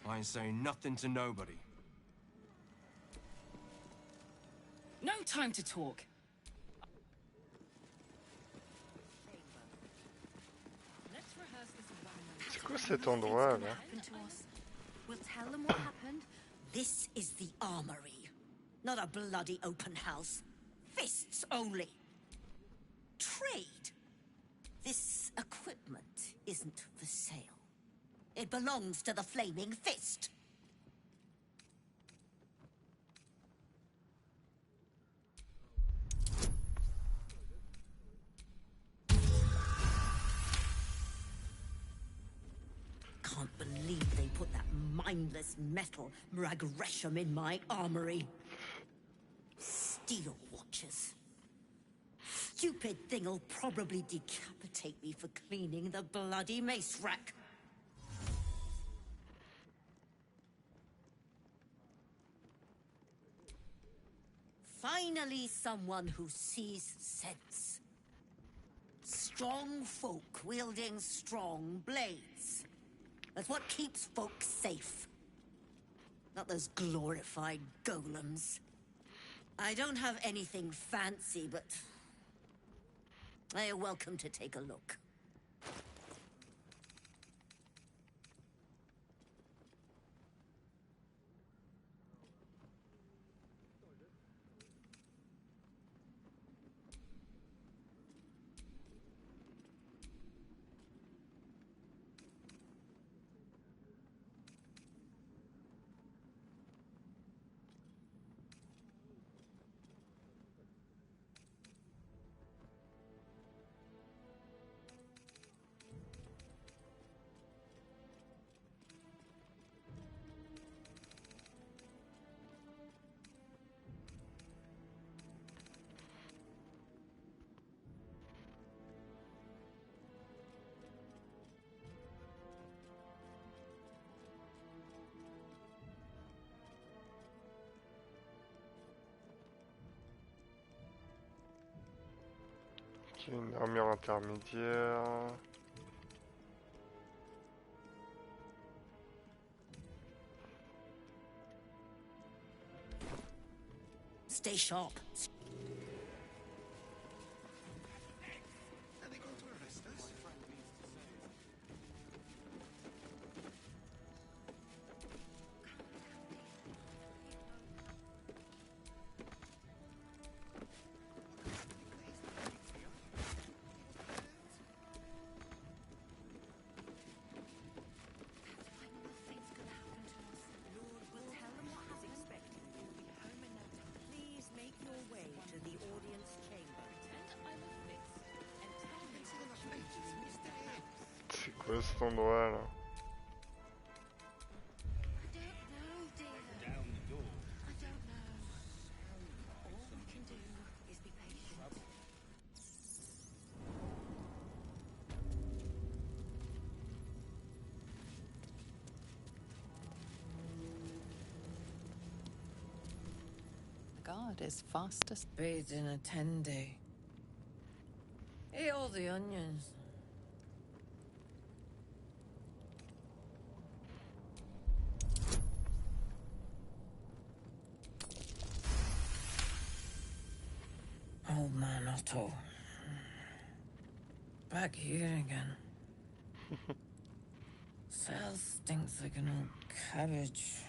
I ain't saying nothing to nobody. No time to talk. Let's rehearse this one. C'est quoi cet endroit là? We'll tell them what happened. This is the armory. Not a bloody open house. Fists only. Trade. This equipment isn't for sale. It belongs to the Flaming Fist. can't believe they put that mindless metal Gresham in my armory. Steel watchers. Stupid thing'll probably decapitate me for cleaning the bloody mace rack. Finally, someone who sees sense. Strong folk wielding strong blades. That's what keeps folk safe. Not those glorified golems. I don't have anything fancy, but you're welcome to take a look. Une armure intermédiaire. Stay sharp. C'est quoi cet endroit là? God is fastest. Bathed in a 10-day. Ate all the onions. Old man Otto. Back here again. Cell stinks like an old cabbage.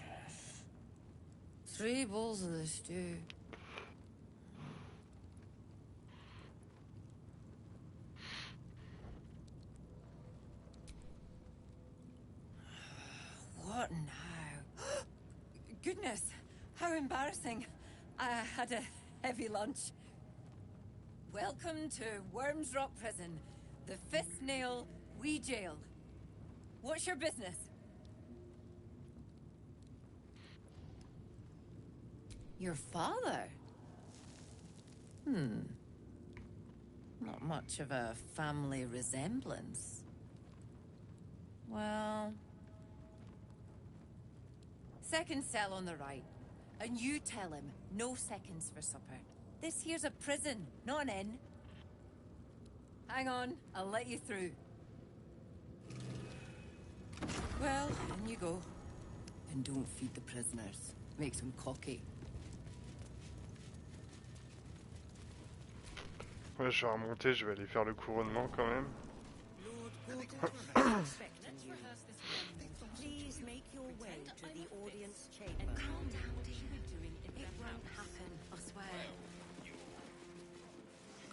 3 bowls of the stew. What now? Goodness, how embarrassing. I had a heavy lunch. Welcome to Worms Rock Prison, the 5th nail, Wee Jail. What's your business? Your father? Not much of a family resemblance. Well... Second cell on the right. And you tell him, no seconds for supper. This here's a prison, not an inn. Hang on, I'll let you through. Well, in you go. And don't feed the prisoners. Makes them cocky. Ouais, je vais remonter, je vais aller faire le couronnement quand même. Please make your way to the audience chamber. Calm down, dear. It won't happen, I swear.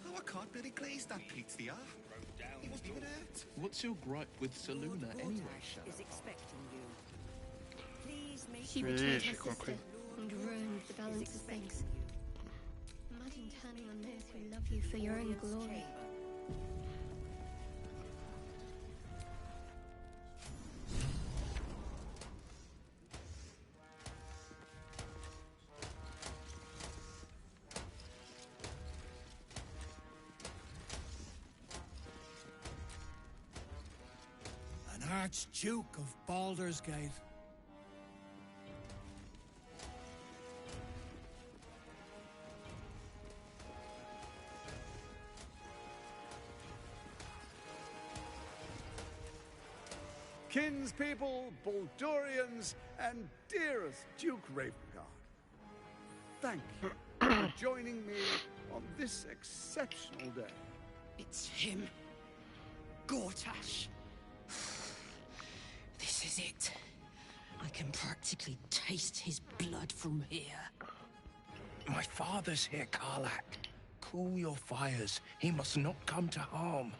Oh, I can't really glaze that pizza. He wasn't even hurt. What's your gripe with Saluna anyway, Shah? Is expecting you. Please make She betrayed her sister and ruined the balance of things. Imagine turning on those who love you for your own glory. Archduc of Baldur's Gate. Kinspeople, Baldurians, and dearest Duke Ravengard, thank you for joining me on this exceptional day. It's him. Gortash. This is it. I can practically taste his blood from here. My father's here, Karlach. Cool your fires. He must not come to harm.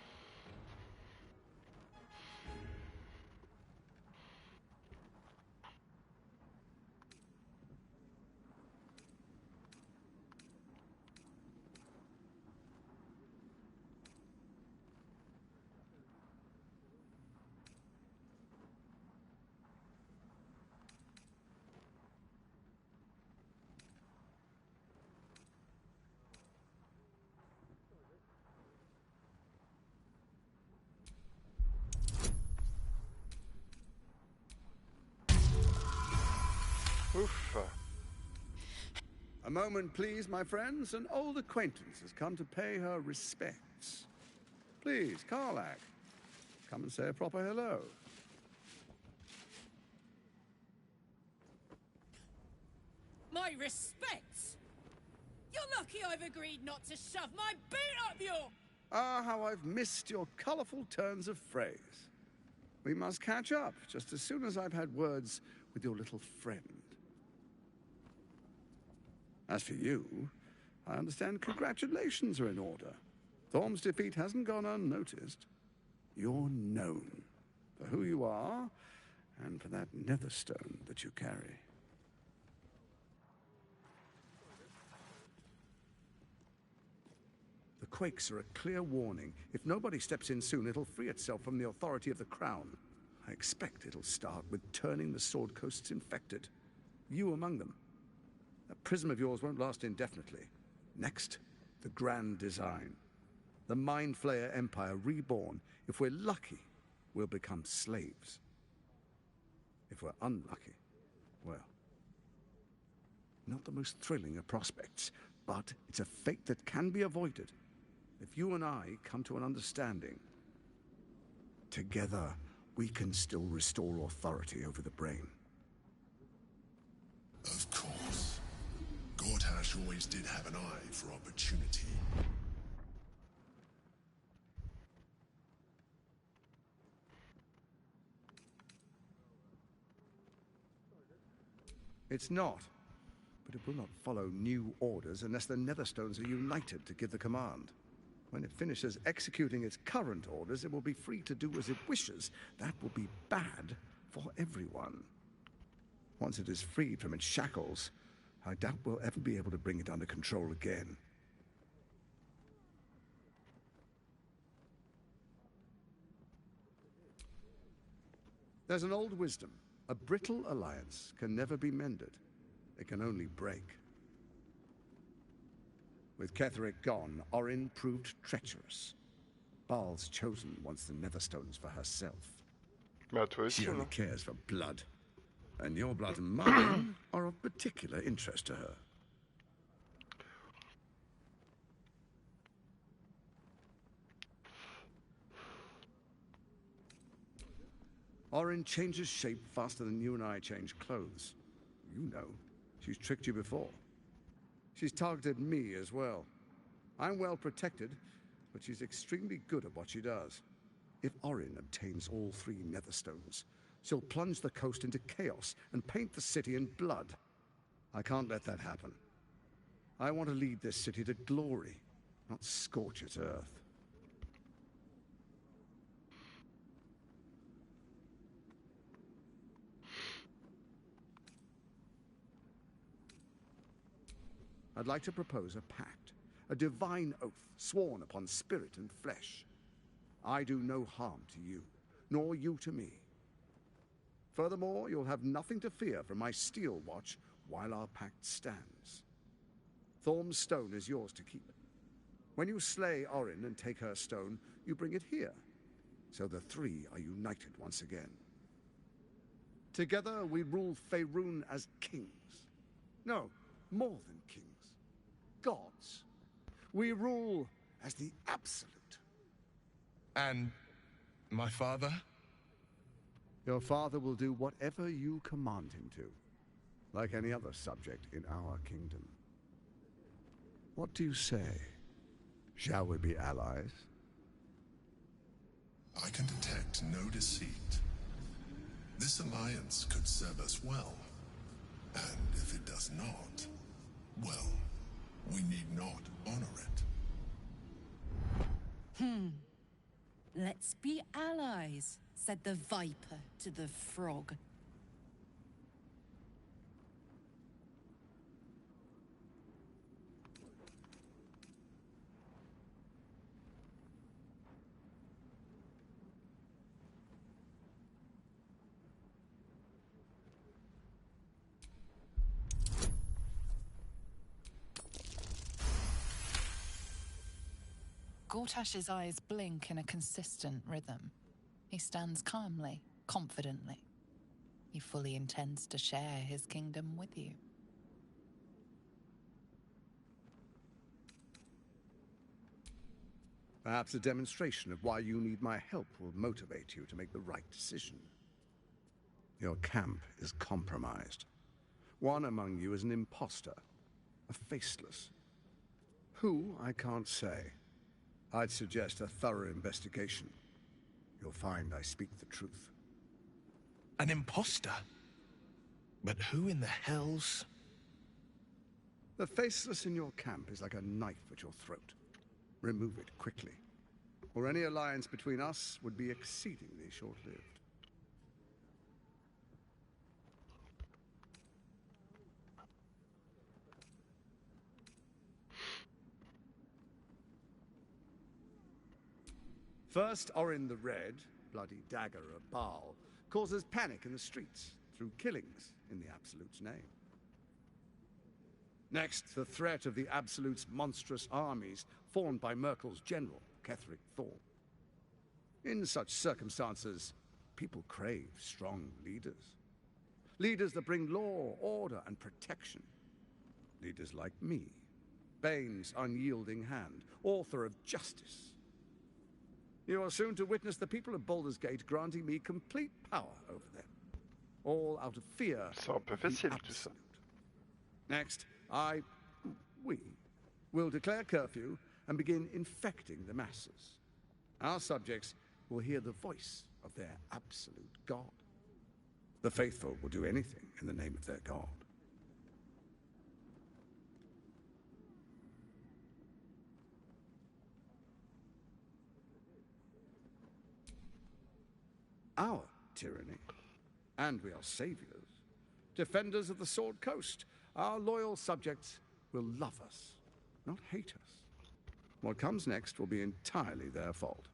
Oof. A moment, please, my friends. An old acquaintance has come to pay her respects. Please, Karlach, come and say a proper hello. My respects? You're lucky I've agreed not to shove my boot up your... Ah, how I've missed your colourful turns of phrase. We must catch up just as soon as I've had words with your little friend. As for you, I understand congratulations are in order. Thorm's defeat hasn't gone unnoticed. You're known for who you are and for that netherstone that you carry. The quakes are a clear warning. If nobody steps in soon, it'll free itself from the authority of the Crown. I expect it'll start with turning the Sword Coasts infected. You among them. That prism of yours won't last indefinitely. Next, the grand design. The Mind Flayer Empire reborn. If we're lucky, we'll become slaves. If we're unlucky, well, not the most thrilling of prospects, but it's a fate that can be avoided. If you and I come to an understanding, together we can still restore authority over the brain. Of course. Gortash always did have an eye for opportunity. It's not, but it will not follow new orders unless the Netherstones are united to give the command. When it finishes executing its current orders, it will be free to do as it wishes. That will be bad for everyone. Once it is freed from its shackles, I doubt we'll ever be able to bring it under control again. There's an old wisdom. A brittle alliance can never be mended. It can only break. With Ketheric gone, Orin proved treacherous. Baal's chosen wants the Netherstones for herself. She only cares for blood. And your blood and mine are of particular interest to her. Orin changes shape faster than you and I change clothes. You know, she's tricked you before. She's targeted me as well. I'm well protected, but she's extremely good at what she does. If Orin obtains all 3 Netherstones, she'll plunge the coast into chaos and paint the city in blood. I can't let that happen. I want to lead this city to glory, not scorch its earth. I'd like to propose a pact, a divine oath sworn upon spirit and flesh. I do no harm to you, nor you to me. Furthermore, you'll have nothing to fear from my steel watch while our pact stands. Thorm's stone is yours to keep. When you slay Orin and take her stone, you bring it here. so the three are united once again. Together we rule Faerun as kings. No, more than kings. Gods. We rule as the Absolute. And my father? Your father will do whatever you command him to, like any other subject in our kingdom. What do you say? Shall we be allies? I can detect no deceit. This alliance could serve us well. And if it does not, well, we need not honor it. Let's be allies, said the viper to the frog. Gortash's eyes blink in a consistent rhythm. He stands calmly, confidently. He fully intends to share his kingdom with you. Perhaps a demonstration of why you need my help will motivate you to make the right decision. Your camp is compromised. One among you is an imposter, a faceless. Who, I can't say. I'd suggest a thorough investigation. You'll find I speak the truth. An imposter? But who in the hells? The faceless in your camp is like a knife at your throat. Remove it quickly, or any alliance between us would be exceedingly short-lived. First, Orin the Red, bloody dagger of Baal, causes panic in the streets through killings in the Absolute's name. Next, the threat of the Absolute's monstrous armies formed by Merkel's general, Ketheric Thorn. In such circumstances, people crave strong leaders. Leaders that bring law, order, and protection. Leaders like me, Bane's unyielding hand, author of justice. You are soon to witness the people of Baldur's Gate granting me complete power over them. All out of fear. C'est un peu facile tout ça. Next, we will declare curfew and begin infecting the masses. Our subjects will hear the voice of their absolute God. The faithful will do anything in the name of their God. Our tyranny, and we are saviors, defenders of the Sword Coast. Our loyal subjects will love us, not hate us. What comes next will be entirely their fault.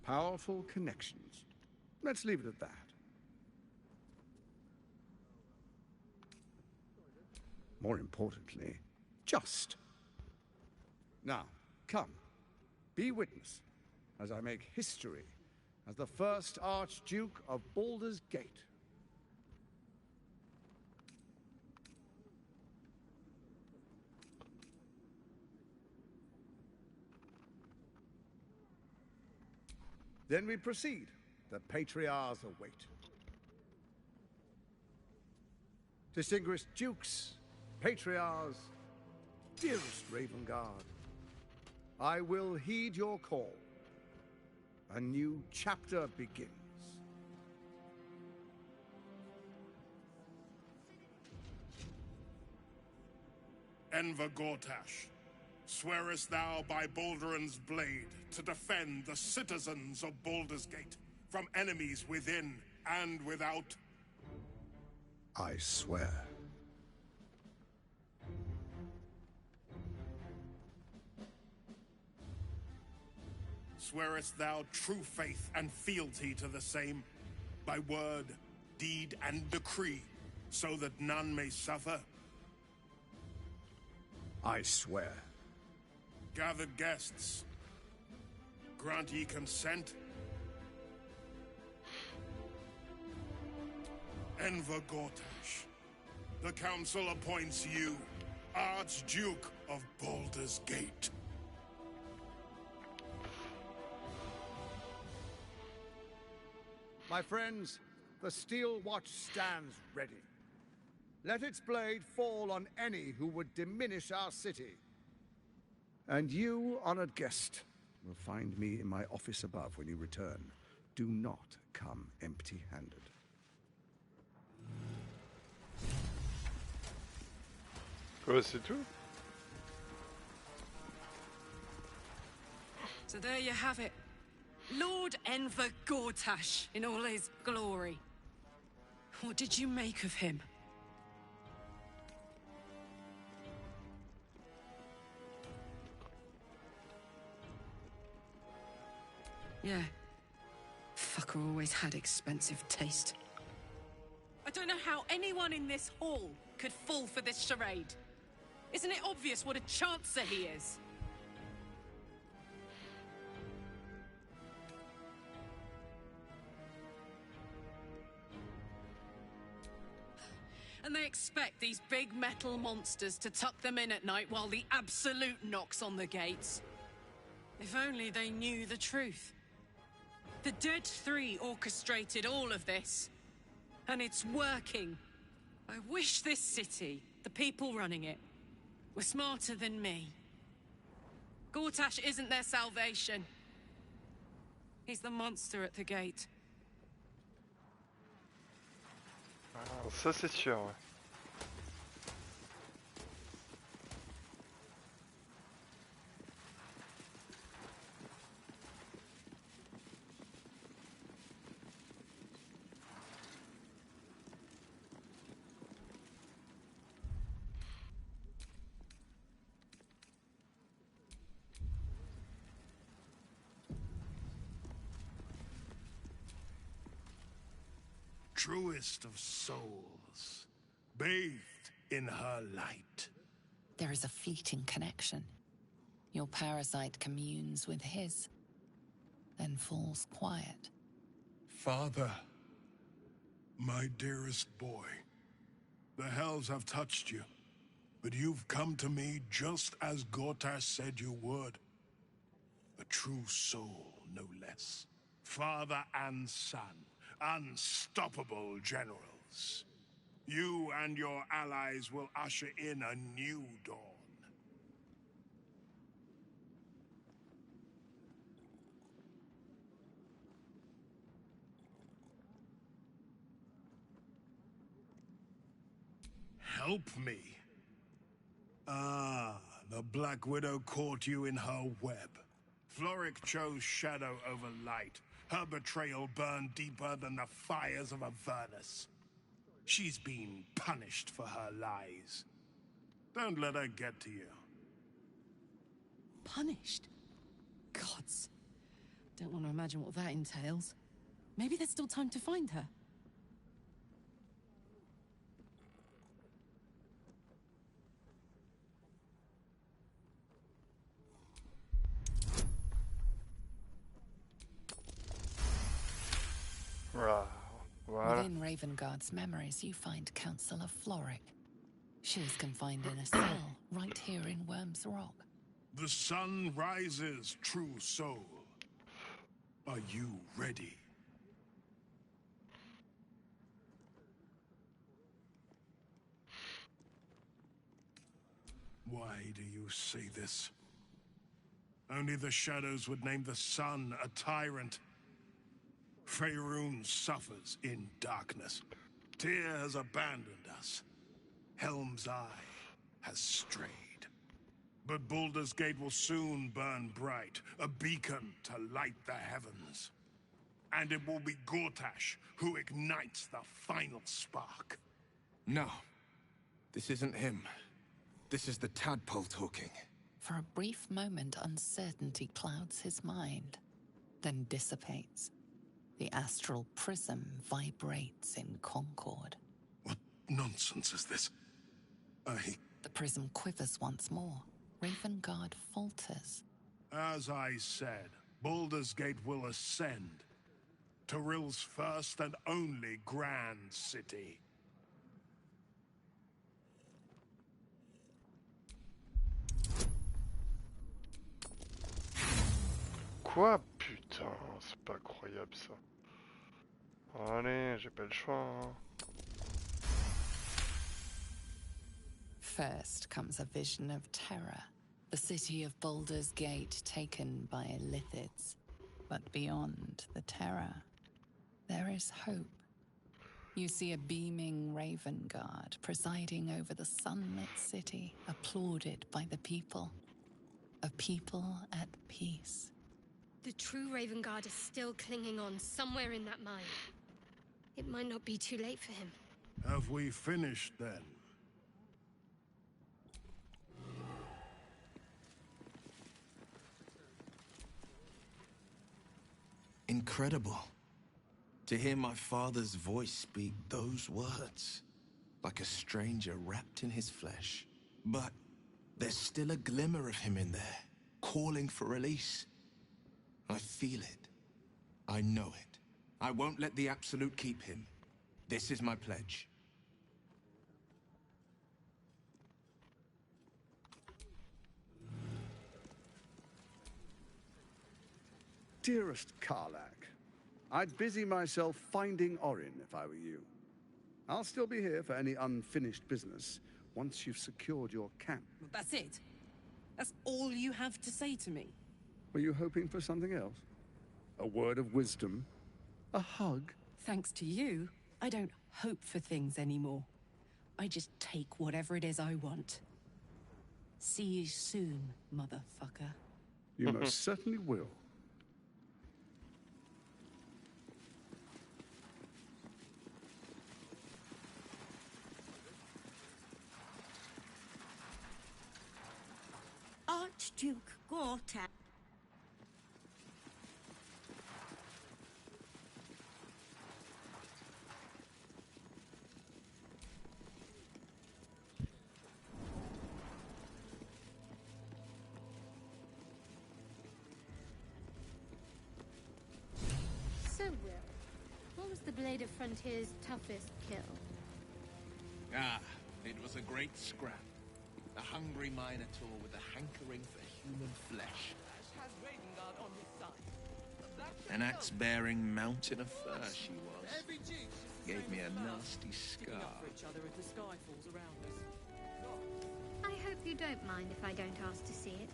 Powerful connections. Let's leave it at that. More importantly, just. Now, come, be witness as I make history as the first Archduke of Baldur's Gate. Then we proceed. The patriarchs await. Distinguished dukes, patriarchs, dearest Ravengard, I will heed your call. A new chapter begins. Enver Gortash, swearest thou by Balduran's blade to defend the citizens of Baldur's Gate from enemies within and without? I swear. Swearest thou true faith and fealty to the same, by word, deed, and decree, so that none may suffer? I swear. Gathered guests, grant ye consent? Enver Gortash, the council appoints you Archduc of Baldur's Gate. My friends, the Steel Watch stands ready. Let its blade fall on any who would diminish our city. And you, honored guest, will find me in my office above when you return. Do not come empty-handed. Quoi, c'est tout? So there you have it. Lord Enver Gortash in all his glory. What did you make of him? Yeah. Fucker always had expensive taste. I don't know how anyone in this hall could fall for this charade. Isn't it obvious what a chancer he is? And they expect these big metal monsters to tuck them in at night while the Absolute knocks on the gates. If only they knew the truth. The Dead Three orchestrated all of this. And it's working. I wish this city, the people running it, were smarter than me. Gortash isn't their salvation. He's the monster at the gate. Ah, ça c'est sûr, ouais. Truest of souls, bathed in her light. There is a fleeting connection. Your parasite communes with his, then falls quiet. Father, my dearest boy, the hells have touched you, but you've come to me just as Gortash said you would. A true soul, no less. Father and son. Unstoppable generals. You and your allies will usher in a new dawn. Help me. Ah, the Black Widow caught you in her web. Floric chose shadow over light. Her betrayal burned deeper than the fires of Avernus. She's been punished for her lies. Don't let her get to you. Punished? Gods. Don't want to imagine what that entails. Maybe there's still time to find her. Voilà. Within Ravenguard's memories, you find Councillor Floric. She is confined in a cell right here in Worm's Rock. The sun rises, true soul. Are you ready? Why do you say this? Only the shadows would name the sun a tyrant. Faerun suffers in darkness. Tyr has abandoned us. Helm's Eye has strayed. But Baldur's Gate will soon burn bright, a beacon to light the heavens. And it will be Gortash who ignites the final spark. No. This isn't him. This is the tadpole talking. For a brief moment, uncertainty clouds his mind, then dissipates. The astral prism vibrates in concord. What nonsense is this? I The prism quivers once more. Ravengard falters. As I said, Baldur's Gate will ascend. Tyrill's first and only grand city. Quoi? Putain, c'est pas incroyable ça. Allez, j'ai pas le choix. Hein. First comes a vision of terror. The city of Baldur's Gate taken by Lithids. But beyond the terror, there is hope. You see a beaming Ravengard presiding over the sunlit city, applauded by the people. A people at peace. The true Ravengard is still clinging on somewhere in that mine. It might not be too late for him. Have we finished then? Incredible. To hear my father's voice speak those words. Like a stranger wrapped in his flesh. But there's still a glimmer of him in there, calling for release. I feel it. I know it. I won't let the Absolute keep him. This is my pledge. Dearest Karlach, I'd busy myself finding Orin if I were you. I'll still be here for any unfinished business once you've secured your camp. That's it? That's all you have to say to me? Were you hoping for something else? A word of wisdom? A hug? Thanks to you, I don't hope for things anymore. I just take whatever it is I want. See you soon, motherfucker. You most certainly will. Archduc Gortash. So, Will, what was the Blade of Frontier's toughest kill? Ah, it was a great scrap. A hungry minotaur with a hankering for human flesh. An axe-bearing mountain of fur she was. Gave me a nasty scar. I hope you don't mind if I don't ask to see it.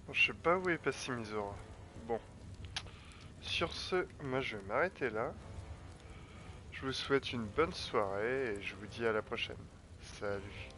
Bon, je sais pas où est passé Misora. Bon. Sur ce, moi je vais m'arrêter là. Je vous souhaite une bonne soirée et je vous dis à la prochaine. Salut.